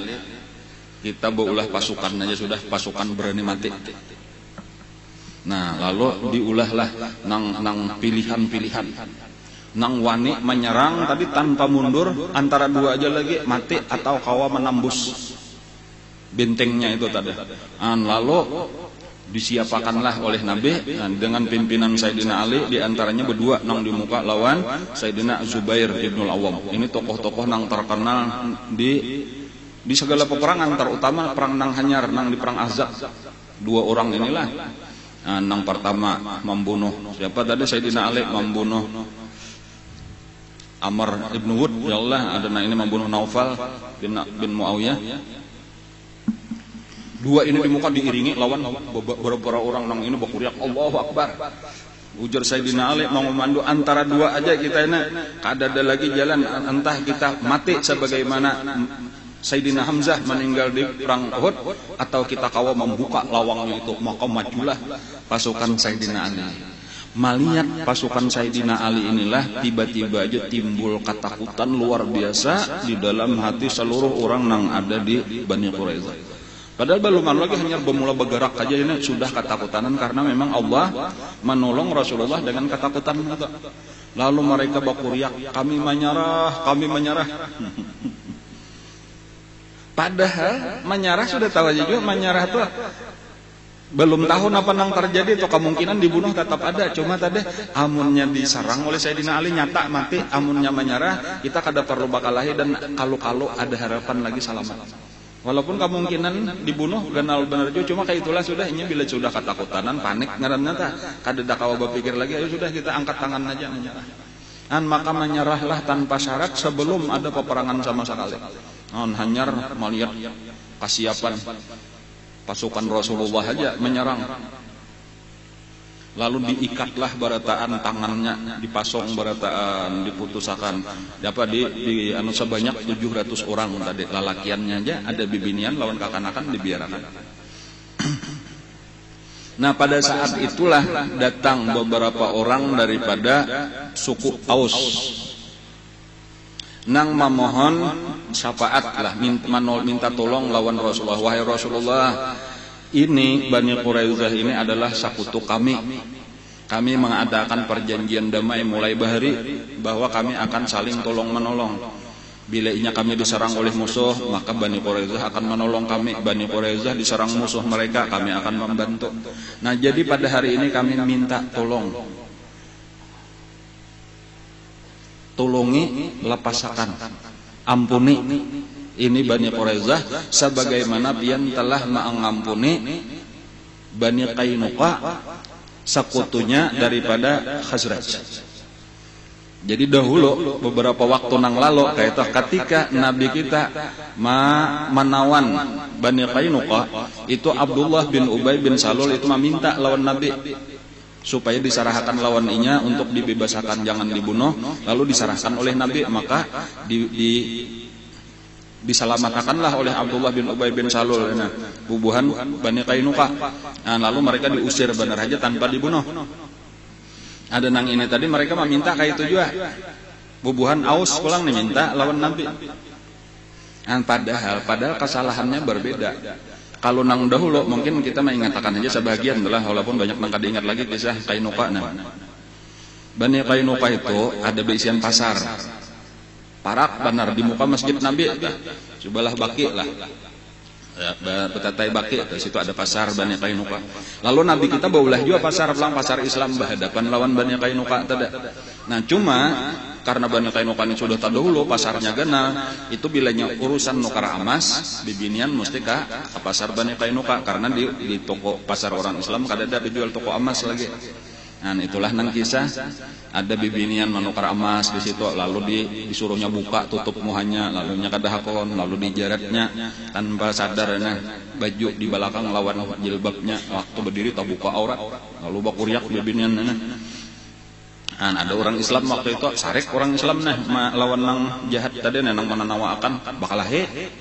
Speaker 1: kita baulah pasukan aja sudah, pasukan berani mati. Nah, lalu diulahlah nang pilihan-pilihan. Nang wani menyerang tadi tanpa mundur, antara dua aja lagi, mati atau kawa menembus bentengnya itu tadi. Lalu disiapakanlah oleh Nabi dengan pimpinan Sayyidina Ali, diantaranya berdua nang di muka lawan Sayyidina Zubair ibnul Awwam. Ini tokoh-tokoh nang terkenal di segala peperangan, terutama perang nang Hanyar, nang di perang Ahzab. Dua orang inilah nang pertama membunuh siapa tadi? Sayyidina Ali membunuh Amr ibn Wud, ya Allah, ada ini membunuh Naufal bin Muawiyah. Dua ini di muka diiringi lawan beberapa orang nang ini berkuriak Allahu Akbar. Ujar Sayyidina Ali mau memandu, antara dua aja kita ini, kada ada lagi jalan, entah kita mati sebagaimana Sayyidina Hamzah meninggal di perang Uhud, atau kita kawa membuka lawangnya itu. Maka majulah pasukan Sayyidina Ali. Melihat pasukan Sayyidina Ali inilah tiba-tiba aja timbul ketakutan luar biasa di dalam hati seluruh orang yang ada di Bani Quraidah. Padahal belum lagi hanya bermula bergerak aja ini sudah ketakutan, karena memang Allah menolong Rasulullah dengan ketakutan itu. Lalu mereka berkuriak, kami menyerah, kami menyerah. Padahal menyerah sudah tahu aja juga, menyerah itu belum tahu apa nang terjadi, atau kemungkinan dibunuh tetap ada. Cuma tadi amunnya diserang oleh Sayyidina Ali nyata mati, amunnya menyerah kita kada perlu bakalahi, dan kalau ada harapan lagi selamat. Walaupun kemungkinan dibunuh ganal benar juga, cuma kayak itulah sudah, ini bila sudah ketakutan panik ngaranna tah kada kawa berpikir lagi, ayo sudah kita angkat tangan aja menyerah. Maka menyerahlah tanpa syarat sebelum ada peperangan sama sekali. Hanyar melihat kesiapan pasukan Rasulullah aja menyerang. Lalu diikatlah barataan tangannya, dipasong barataan, diputusakan. Di sebanyak 700 orang tadi, lalakiannya aja ada bibinian lawan kakanakan dibiarkan. Nah, pada saat itulah datang beberapa orang daripada suku Aus. Nang memohon syafaat lah, minta tolong lawan Rasulullah. Wahai Rasulullah, ini Bani Quraidah ini adalah sekutu kami. Kami mengadakan perjanjian damai mulai bahari bahwa kami akan saling tolong menolong. Bila inya kami diserang oleh musuh, maka Bani Quraidah akan menolong kami. Bani Quraidah diserang musuh mereka, kami akan membantu. Nah, jadi pada hari ini kami minta tolong. Tolongi, lepasakan, ampuni ini Bani Quraidah sebagaimana pian telah mengampuni Bani Qainuqa, sekutunya daripada Khazraj. Jadi dahulu beberapa waktu nang lalu ketika Nabi kita menawan Bani Qainuqa, itu Abdullah bin Ubay bin Salul itu meminta lawan Nabi supaya diserahkan lawan inya untuk dibebaskan, jangan dibunuh. Lalu diserahkan oleh Nabi, maka diselamatkanlah oleh Abdullah bin Ubay bin Salul bubuhan Bani Qainuqa. Lalu mereka diusir benar aja tanpa dibunuh. Ada nang ini tadi mereka meminta kayak itu juga, bubuhan Aus pulang diminta lawan Nabi. Padahal kesalahannya berbeda. Kalau nang dahulu mungkin kita mengatakan aja sebagian adalah, walaupun banyak nang kada ingat lagi kisah Qainuqa. Bani Qainuqa itu ada berisian pasar, parak benar di muka masjid Nabi. Cobalah baki lah, betatai baki. Di situ ada pasar Bani Qainuqa. Lalu Nabi kita baulah juga pasar Islam berhadapan lawan Bani Qainuqa tadi. Nah, cuma karena Bani Qainuqa ini sudah terdahulu pasarnya genal, itu bilanya urusan nukar emas bibinian mesti ke pasar Bani Qainuqa, karena di toko pasar orang Islam kada ada dijual toko emas lagi. Nah, itulah nang kisah ada bibinian menukar emas di situ, lalu disuruhnya buka tutup muhanya, lalu nya kada hakon, lalu dijaratnya tanpa sadar baju di belakang lawan jilbabnya, waktu berdiri tak buka aurat, lalu bakuriak bibinian. Nah, ada orang Islam waktu itu sarek orang Islam lawan nang jahat tadi nang menanawakan bakal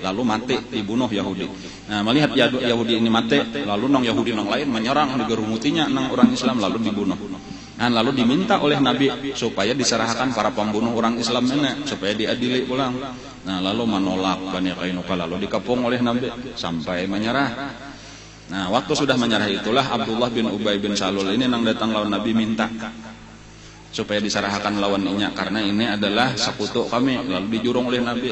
Speaker 1: lalu mati dibunuh Yahudi. Nah, melihat Yahudi ini mati, lalu nang Yahudi nang lain menyerang digerumutinya nang orang Islam lalu dibunuh. Nah, lalu diminta oleh Nabi supaya diserahkan para pembunuh orang Islam ini supaya diadili pulang. Nah, lalu menolak Bani Qainuqa, lalu dikepung oleh Nabi sampai menyerah. Nah, waktu sudah menyerah itulah Abdullah bin Ubay bin Salul ini nang datang lawan Nabi minta supaya diserahkan lawan inya karena ini adalah sekutu kami, lalu dijurung oleh Nabi,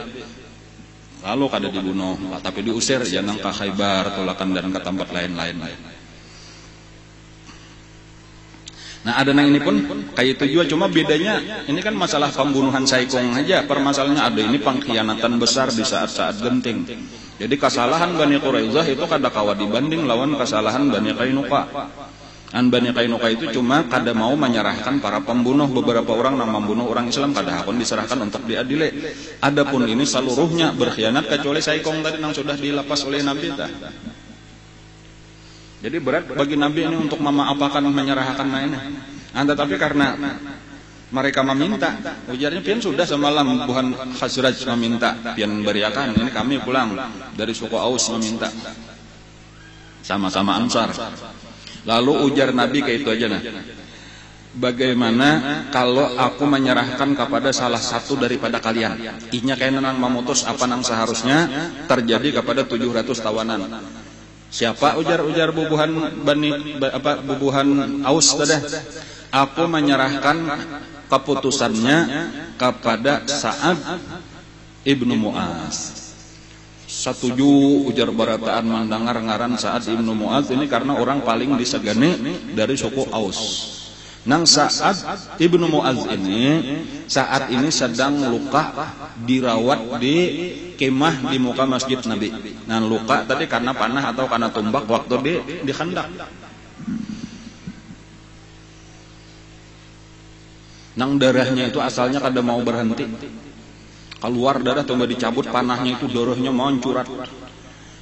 Speaker 1: lalu kada dibunuh tapi diusir jangan ke Khaybar, Tulakan dan ke tempat lain-lain. Nah, ada nang ini pun kayak itu juga, cuma bedanya ini kan masalah pembunuhan Saikong aja, permasalahannya ada ini pengkhianatan besar di saat-saat genting. Jadi kesalahan Bani Quraidah itu kada kawa dibanding lawan kesalahan Bani Qainuqa. Bani Qainuqa itu cuma kada mau menyerahkan para pembunuh, beberapa orang yang membunuh orang Islam kada hakun diserahkan untuk diadili. Adapun ini seluruhnya berkhianat kecuali Saikong tadi yang sudah dilepas oleh Nabi. Jadi berat bagi Nabi ini untuk memaafkan menyerahkan ini. Tetapi karena mereka meminta, ujarnya pian sudah semalam buhan Khazraj meminta, pian beriakan ini kami pulang dari suku Aus meminta. Sama-sama Ansar. Lalu ujar Nabi kayak itu aja nah. Bagaimana kalau aku menyerahkan kepada salah satu daripada kalian? Inya kayak nang memutus apa nang seharusnya terjadi kepada 700 tawanan. Siapa ujar bubuhan bubuhan Aus tadi? Aku menyerahkan keputusannya kepada Sa'ad ibnu Mu'az. Setuju ujar barataan mendengar ngaran Sa'ad ibnu Mu'az ini karena orang paling disegani dari suku Aus. Nang Sa'ad ibnu Mu'az ini saat ini sedang luka dirawat di kemah di muka masjid Nabi. Nah, luka tadi karena panah atau karena tumbak waktu di Khandaq. Nang darahnya itu asalnya kada mau berhenti. Keluar darah tambah dicabut panahnya itu darahnya moncurat.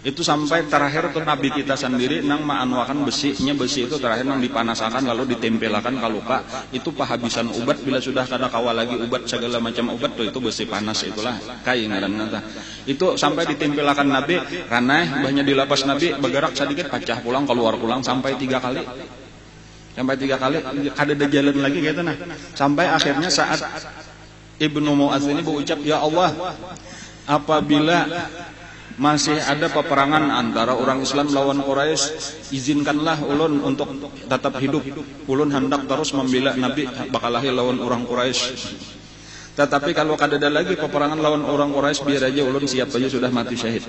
Speaker 1: Itu sampai terakhir tuh Nabi kita sendiri nang ma'anwakan besinya, besi itu terakhir nang dipanasakan lalu ditempelakan ke luka. Itu pahabisan ubat bila sudah kada kawa lagi ubat segala macam ubat tuh itu besi panas itulah kain ngaranna. Itu sampai ditempelakan Nabi ranah banyak dilapas Nabi bergerak sedikit pecah pulang keluar pulang sampai 3 kali. Sampai 3 kali kada ada jalan lagi gitu nah. Sampai akhirnya saat Ibnu Mu'az ini berucap, ya Allah, apabila masih ada peperangan antara orang Islam lawan Quraisy, izinkanlah ulun untuk tetap hidup. Ulun hendak terus membela Nabi bakalahi lawan orang Quraisy. Tetapi kalau kada ada lagi peperangan lawan orang Quraisy, biar aja ulun siap aja sudah mati syahid.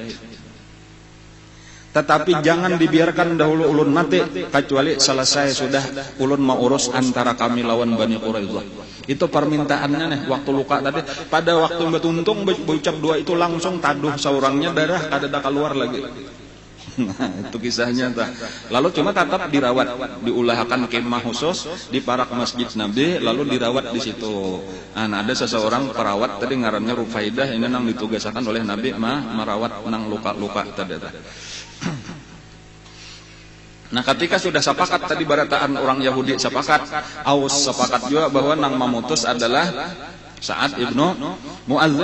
Speaker 1: Tetapi jangan dibiarkan dahulu ulun mati kecuali selesai sudah ulun mau urus antara kami lawan Bani Quraidah. Itu permintaannya nih waktu luka tadi. Pada waktu betuntung berucap dua itu langsung taduh seorangnya darah kada ada keluar lagi. Nah, itu kisahnya tah. Lalu cuma tetap dirawat, diulahkan kemah khusus di parak masjid Nabi, lalu dirawat di situ. Nah, ada seseorang perawat tadi ngarannya Rufaidah, ini nang ditugaskan oleh Nabi merawat nang luka-luka tadi. Nah, ketika sudah sepakat tadi barataan orang Yahudi sepakat, Aus sepakat juga bahwa nang memutus adalah Sa'ad ibnu Mu'az,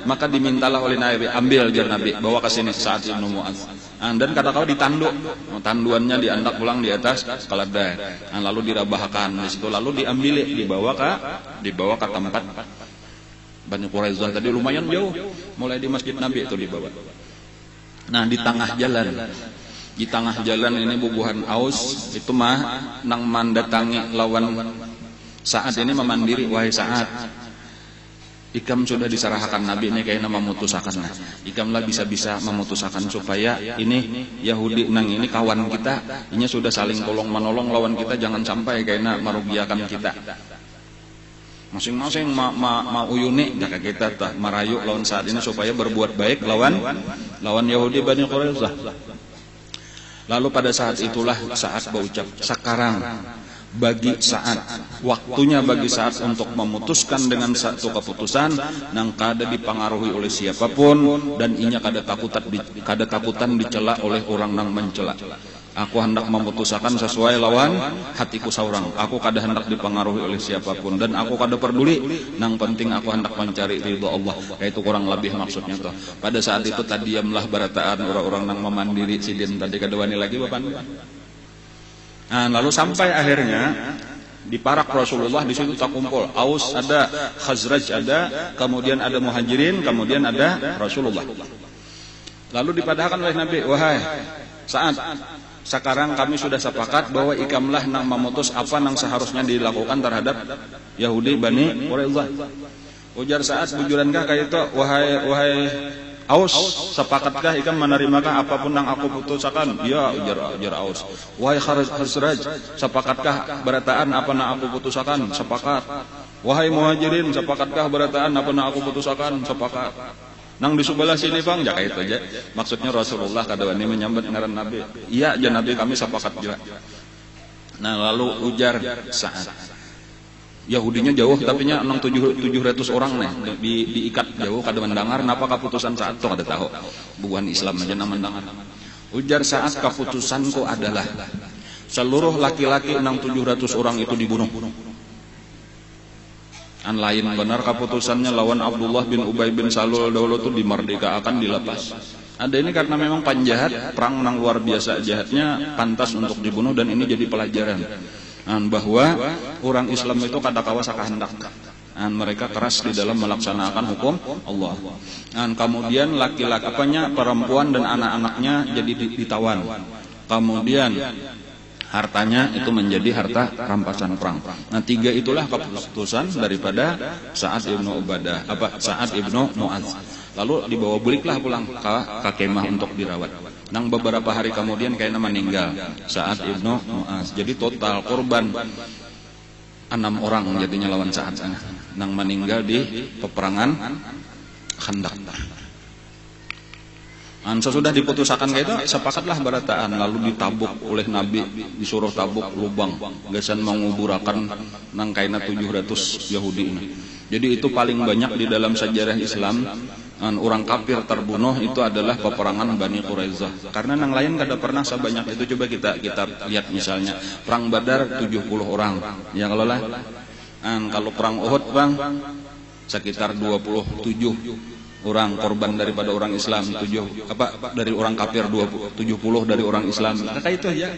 Speaker 1: maka dimintalah oleh Nabi, ambil jar Nabi, bawa ke sini Sa'ad ibnu Mu'az. Dan kata-kata ditanduk, tanduannya diandak pulang di atas keledai. Lalu dirabahkan di situ, lalu diambil, dibawa ke tempat Bani Quraidah tadi lumayan jauh, mulai di masjid Nabi itu dibawa. Nah, di tengah jalan ini bubuhan Aus itu nang mendatangi lawan Sa'ad ini memandiri, wahai Sa'ad, ikam sudah diserahkan Nabi ini kayaknya memutusakan. Ikamlah bisa-bisa memutusakan supaya ini Yahudi nang ini kawan kita, ini sudah saling tolong menolong lawan kita, jangan sampai kayaknya merugiakan kita. Masing-masing mau uyuni jaga kita merayu lawan Sa'ad ini supaya berbuat baik lawan Yahudi Bani Quraidah. Lalu pada saat itulah Sa'ad berucap, sekarang bagi Sa'ad, waktunya bagi Sa'ad untuk memutuskan dengan satu keputusan yang kada dipengaruhi oleh siapapun dan inya kada takutan dicela oleh orang yang mencela. Aku hendak memutusakan sesuai lawan hatiku saurang. Aku kada hendak dipengaruhi oleh siapapun dan aku kada peduli. Nang penting aku hendak mencari ridho Allah. Yaitu kurang lebih maksudnya tuh. Pada saat itu tadiamlah barataan orang-orang nang memandiri sidin tadi kada wani lagi bapak. Nah, lalu sampai akhirnya di parak Rasulullah di situ tak kumpul. Aus ada, Khazraj ada, kemudian ada Muhajirin, kemudian ada Rasulullah. Lalu dipadahkan oleh Nabi, wahai Sa'ad, sekarang kami sudah sepakat bahwa ikamlah nang memutus apa nang seharusnya dilakukan terhadap Yahudi Bani Quraidah. Ujar Sa'ad, bujurankah kayak itu, wahai Aus, sepakatkah ikam menerimakah apapun yang aku putuskan? Ya, ujar Aus. Wahai Khazraj, sepakatkah berataan apa yang aku putuskan? Sepakat. Wahai Muhajirin, sepakatkah berataan apa yang aku putuskan? Sepakat. Nang di sebelah sini bang, ya itu aja. Maksudnya Rasulullah kadang-kadang menyambut ngaran Nabi. Iya, ya Nabi kami sepakat juga. Nah lalu ujar Sa'ad. Yahudinya jauh, tapi nya 700 orang nih diikat jauh kada mendengar. Napa keputusan Sa'ad tuh kada tahu. Bukan Islam aja nama mendengar. Ujar Sa'ad, keputusanku adalah seluruh laki-laki 700 orang itu dibunuh. An lain benar keputusannya lawan Abdullah bin Ubay bin Salul dahulu itu dimerdekakan, dilepas. Ada ini karena memang penjahat, perang yang luar biasa jahatnya, pantas untuk dibunuh dan ini jadi pelajaran. Bahwa orang Islam itu kada kawas kehendak. Mereka keras di dalam melaksanakan hukum Allah. Kemudian laki-laki perempuan dan anak-anaknya jadi ditawan. Kemudian hartanya itu menjadi harta rampasan perang. Nah, 3 itulah keputusan daripada Sa'ad ibnu Ubadah, Sa'ad ibnu Mu'adz. Lalu dibawa buliklah pulang ke kemah untuk dirawat. Nang beberapa hari kemudian kayaknya meninggal Sa'ad ibnu Mu'adz. Jadi total korban 6 orang jadinya lawan Sa'ad sana. Nang meninggal di peperangan Khandaq. Sesudah diputuskan kayak itu, sepakatlah barataan lalu ditabuk oleh Nabi, disuruh tabuk lubang, gasan menguburakan nang kaina 700 Yahudi ini. Jadi itu paling banyak di dalam sejarah Islam. Orang kafir terbunuh itu adalah peperangan Bani Quraidah. Karena nang lain kada pernah sebanyak itu. Coba kita lihat misalnya perang Badar 70 orang. Ya kalau lah. Kalau perang Uhud bang sekitar 27 orang korban daripada orang Islam, dari orang kafir 70 dari orang Islam. Kayak itu aja.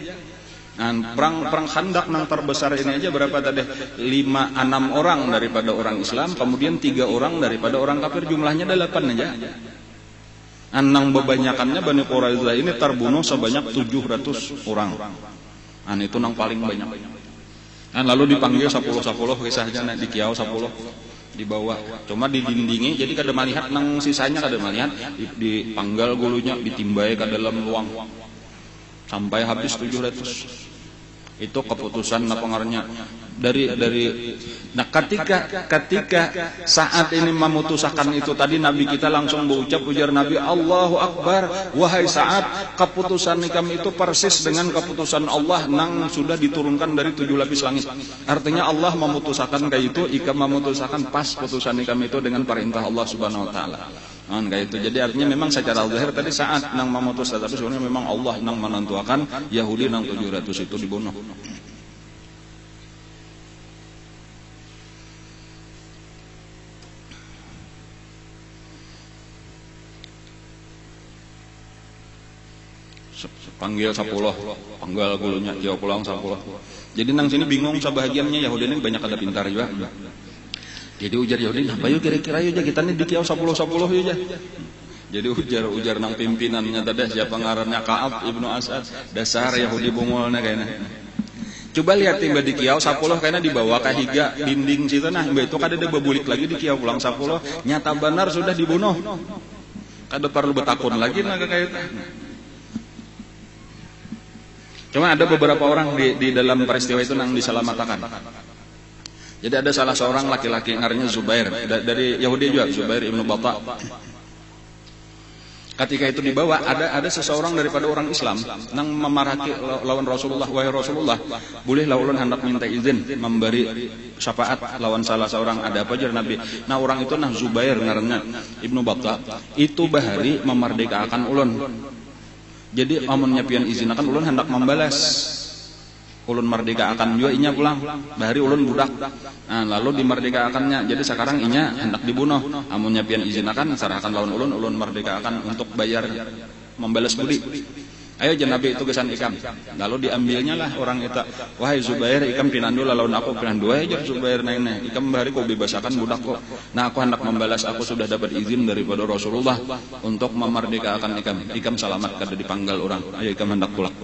Speaker 1: Perang Khandaq nang terbesar ini aja berapa tadi? 5-6 orang daripada orang Islam, kemudian 3 orang daripada orang kafir, jumlahnya 8 aja. Nang bebanyakannya Bani Quraidah ini terbunuh sebanyak 700 orang. Itu nang paling banyak. Lalu dipanggil 10 kisahnya di kiau 10 di bawah, cuma didindingi jadi kada melihat nang sisanya, kada melihat dipanggal gulunya, ditimbai ke dalam luang sampai habis 700. Itu keputusan pengaruhnya dari nah ketika saat ini memutuskan itu tadi Nabi kita langsung berucap, ujar Nabi, Allahu Akbar, wahai Sa'ad, keputusan kami itu persis dengan keputusan Allah nang sudah diturunkan dari 7 lapis langit. Artinya Allah memutuskan kayak itu, ikam memutuskan pas putusan kami itu dengan perintah Allah Subhanahu wa taala. Kayak itu. Jadi artinya memang secara zahir tadi Sa'ad nang memutuskan, tapi sebenarnya memang Allah nang menentukan Yahudi nang 700 itu dibunuh. Panggil 10, panggal gulunya, jauh pulang 10. Jadi nang sini bingung sebahagiannya Yahudi ini banyak ada pintar juga. Jadi ujar Yahudi, nah bayu kira-kira aja kita nih di kiau 10 aja. Jadi ujar nang pimpinannya tadi siapa ngarannya Ka'ab ibnu Asad, dasar Yahudi bungulnya kayaknya. Coba lihat tiba di kiau 10 kayaknya dibawa ke higa dinding situ, nah itu kada ada bebulik lagi di kiau pulang 10, nyata benar sudah dibunuh. Kada perlu betakun lagi nah kayak itu. Cuma ada beberapa orang di dalam peristiwa itu yang diselamatkan. Jadi ada salah seorang laki-laki namanya Zubair dari Yahudi juga, Zubair ibnu Batta. Ketika itu dibawa ada seseorang daripada orang Islam yang memaraki lawan Rasulullah, wahai Rasulullah, bolehlah ulun hendak minta izin memberi syafaat lawan salah seorang. Ada apa jar Nabi? Nah orang itu nah Zubair ngarannya ibnu Batta itu bahari memerdekakan ulun. Jadi amun nyapian izinakan ulun hendak membalas. Ulun merdeka akan juga inya pulang. Bahari ulun budak. Nah, lalu dimerdekakannya. Jadi sekarang inya hendak dibunuh. Amun nyapian izinakan sarahkan lawan ulun merdeka akan untuk bayar membalas budi. Ayo jan Nabi itu gesan ikam. Lalu diambilnya lah orang itu. Wahai Zubair, ikam pinandu lawan aku pinandu aja Zubair naik. Ikam bahari kau bebasakan budak kok. Nah, aku hendak membalas, aku sudah dapat izin daripada Rasulullah untuk memerdekakan ikam. Ikam selamat kada dipanggal orang. Ayo ikam hendak pulang.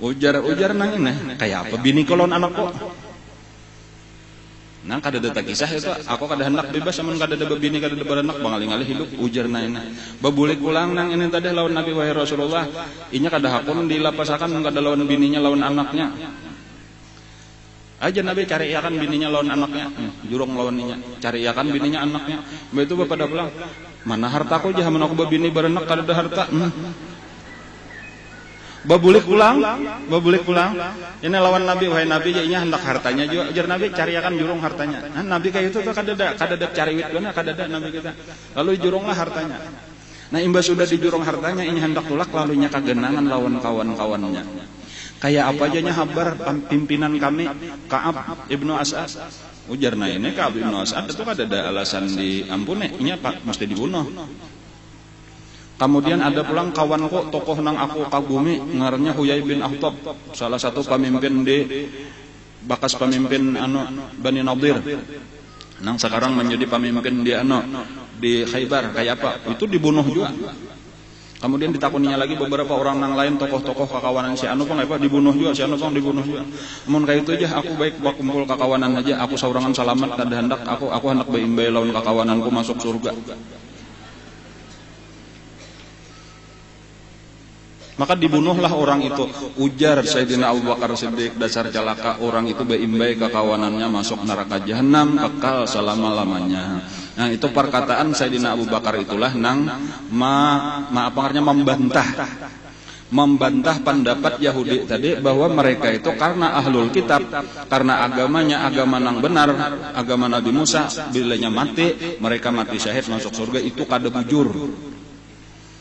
Speaker 1: Ujar nang ini kayak apa bini kolon anak kok. Nah kada ada kisah itu aku kada hendak bebas amun kada ada bini kada ada beranak bangali-ngali hidup ujar nang ini. Babulik pulang nang ini tadi lawan Nabi wahai Rasulullah. Inya kada hakun dilapasakan kada lawan bininya lawan anaknya. Aja Nabi cari iakan bininya lawan anaknya. Jurung lawan inya. Cari iakan bininya anaknya. Begitu pada pulang. Mana hartaku jah amun aku babini beranak kada ada harta. Babulik pulang. Ini lawan Nabi, wahai Nabi, jadinya hendak hartanya juga. Ujar Nabi, cariakan jurung hartanya. Nah, Nabi kayak itu tuh kada ada cari wit kana, kada ada Nabi kita. Lalu jurunglah hartanya. Nah, imbas sudah dijurung hartanya, ini hendak tulak lalunya kagenangan lawan kawan-kawannya. Kayak apa aja nya habar pimpinan kami Ka'ab Ibnu As'ad. Ujar nah ini Ka'ab Ibnu As'ad itu kada ada alasan diampuni, ini Pak mesti dibunuh. Kemudian ada pulang kawanku tokoh nang aku kagumi ngarannya Huyai bin Akhtab, salah satu pemimpin di bakas pemimpin Bani Nadir. Nang sekarang menjadi pemimpin di Khaybar kayak apa? Itu dibunuh juga. Kemudian ditakuninya lagi beberapa orang nang lain tokoh-tokoh kakawanan si anu pang apa dibunuh juga, si anu pang dibunuh juga. Amun kayak itu aja aku baik kumpul kakawanan aja, aku saurangan selamat kada hendak aku hendak bae-bae lawan kakawananku masuk surga. Maka dibunuhlah orang itu. Ujar Sayyidina Abu Bakar Siddiq, dasar celaka orang itu beimbai kekawanannya masuk neraka jahanam kekal selama-lamanya. Nah, itu perkataan Sayyidina Abu Bakar itulah nang membantah pendapat Yahudi tadi bahwa mereka itu karena ahlul kitab, karena agamanya agama nang benar, agama Nabi Musa, bilanya mati, mereka mati syahid masuk surga, itu kada bujur.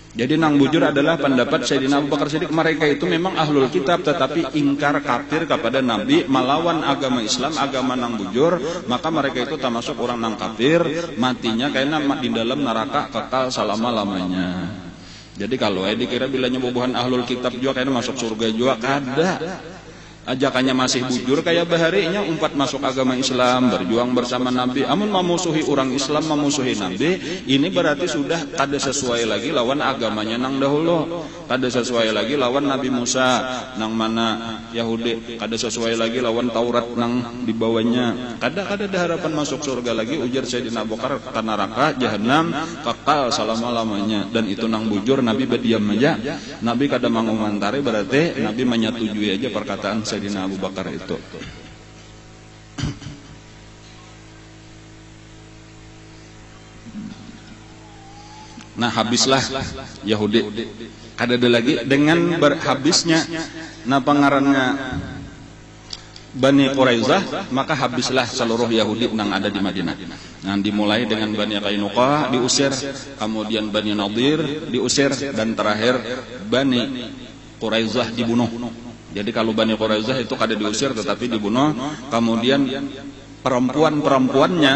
Speaker 1: Jadi nang bujur adalah pendapat Sayyidina Abu Bakar Siddiq, mereka itu memang ahlul kitab tetapi ingkar kafir kepada Nabi, melawan agama Islam, agama nang bujur, maka mereka itu termasuk orang nang kafir, matinya kayaknya di dalam neraka kekal selama-lamanya. Jadi kalau dikira bilanya bubuhan ahlul kitab juga kayaknya masuk surga juga, kada. Ajakannya masih bujur kayak baharinya umpat masuk agama Islam, berjuang bersama Nabi. Amun memusuhi orang Islam, memusuhi Nabi, ini berarti sudah kada sesuai lagi lawan agamanya nang dahulu. Kada sesuai lagi lawan Nabi Musa nang mana Yahudi, kada sesuai lagi lawan Taurat nang dibawanya. Kada ada harapan masuk surga lagi, ujar Sayyidina Abu Bakar, ke neraka jahanam kekal selama-lamanya. Dan itu nang bujur, Nabi berdiam aja. Nabi kada mengomentari, berarti Nabi menyetujui aja perkataan Sayyidina Abu Bakar itu. Nah, habislah Yahudi. Kada ada lagi dengan berhabisnya pangarannya Bani Quraizah, maka habislah seluruh Yahudi yang ada di Madinah. Nah, dimulai dengan Bani Qainuqa diusir, kemudian Bani Nadir diusir, dan terakhir Bani Quraizah dibunuh. Jadi kalau Bani Quraizah itu kada diusir tetapi dibunuh, kemudian perempuan-perempuannya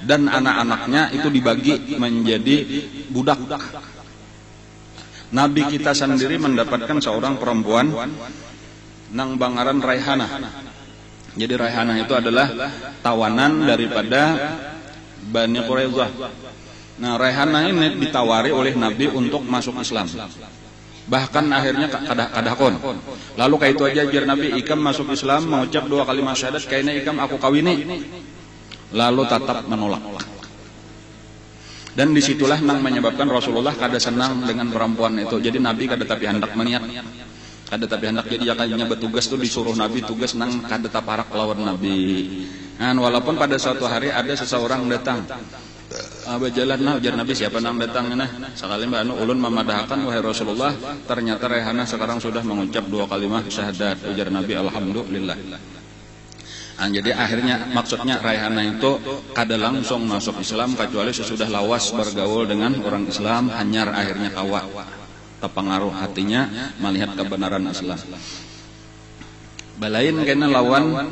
Speaker 1: dan anak-anaknya itu dibagi menjadi budak. Nabi kita sendiri mendapatkan seorang perempuan nang bangaran Raihanah. Jadi Raihanah itu adalah tawanan daripada Bani Quraizah. Nah, Raihanah ini ditawari oleh Nabi untuk masuk Islam. Bahkan akhirnya kadakon. Lalu kayak itu aja jar Nabi, ikam masuk Islam mengucap 2 kalimat syahadat, kayaknya ikam aku kawini. Lalu tetap menolak. Dan disitulah nang menyebabkan Rasulullah kada senang dengan perempuan itu. Jadi Nabi kada tapi hendak meniat, kada tapi hendak, jadi jakanya bertugas tuh disuruh Nabi tugas nang kada taparak lawan Nabi. Dan walaupun pada suatu hari ada seseorang datang, berjalan nah ujar Nabi, siapa nang datang nah? Sekali mbak ulun memadahkan, wahai Rasulullah, ternyata Raihanah sekarang sudah mengucap 2 kalimat syahadat. Ujar Nabi, alhamdulillah. Nah, jadi akhirnya maksudnya Raihanah itu kada langsung masuk Islam kecuali sesudah lawas bergaul dengan orang Islam, hanyar akhirnya kawa. terpengaruh hatinya melihat kebenaran Islam. Balain kena lawan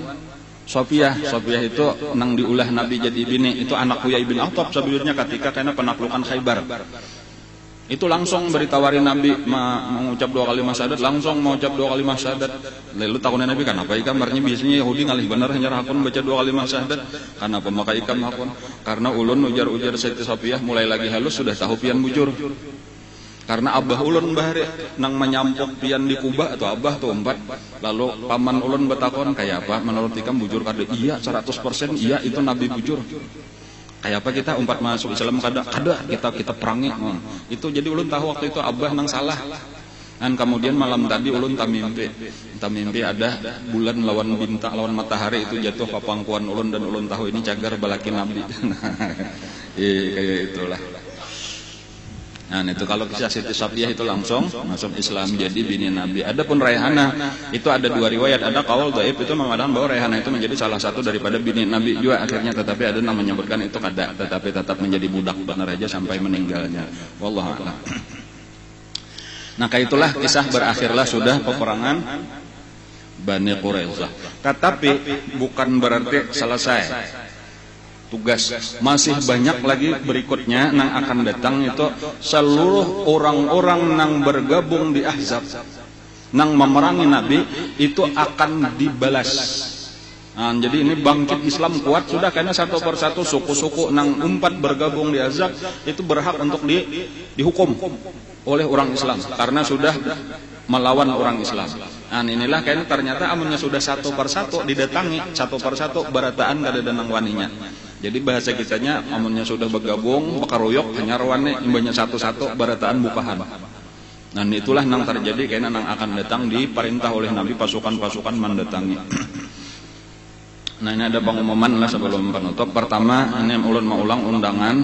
Speaker 1: Sofiah itu nang diulah Nabi jadi bini, itu anak Huyai bin Akhtab sebenarnya ketika kena penaklukan Khaybar. Itu langsung beritawarin Nabi mengucap 2 kalimat syahadat, langsung mengucap 2 kalimat syahadat. Lalu takutnya Nabi kenapa ikam marnya biasanya Yahudi ngalih bener hanya hakun baca 2 kalimat syahadat. Kenapa maka ikam hakun? Karena ulun ujar-ujar Siti Sofiah mulai lagi halus sudah tahu pian bujur. Karena abah ulun bahari nang menyampuk pian di Kubah atau abah tuh 4. Lalu paman ulun betakon kayak apa menurut ikam bujur kada? Iya 100% iya itu Nabi bujur. Kayak apa kita umpat masuk Islam kada kita perangi. Itu jadi ulun tahu waktu itu abah nang salah. Dan kemudian malam tadi ulun tamimpi ada bulan lawan bintang lawan matahari itu jatuh ke pangkuan ulun dan ulun tahu ini cagar balaki Nabi. Kayak itulah. Nah itu kalau kisah Siti Sofiah itu langsung masuk Islam jadi bini Nabi. Adapun Raihana itu ada 2 riwayat. Ada qaul dhaif itu mengatakan bahwa Raihana itu menjadi salah satu daripada bini Nabi juga akhirnya, tetapi ada yang menyebutkan itu kada, tetapi tetap menjadi budak benar aja sampai meninggalnya. Wallahu a'lam. Nah itulah kisah berakhirlah sudah peperangan Bani Quraisyah. Tetapi bukan berarti selesai. Tugas masih banyak lagi berikutnya nang akan datang itu seluruh orang-orang nang bergabung di Ahzab nang memerangi Nabi itu akan dibalas. Nah, jadi ini bangkit Islam kuat sudah karena satu persatu suku-suku nang 4 bergabung di Ahzab itu berhak untuk dihukum oleh orang Islam karena sudah melawan orang Islam. Nah inilah kayaknya ternyata amunnya sudah satu persatu didatangi satu persatu barataan kada danang waninya. Jadi bahasa kitanya amunnya sudah bergabung bakaruyok hanya rawane imbanya satu-satu barataan bukahan. Nah itulah nang terjadi kayaknya nang akan datang diperintah oleh Nabi pasukan-pasukan mendatangi. Nah ini ada pengumuman lah sebelum penutup. Pertama ini ulun mau ulang undangan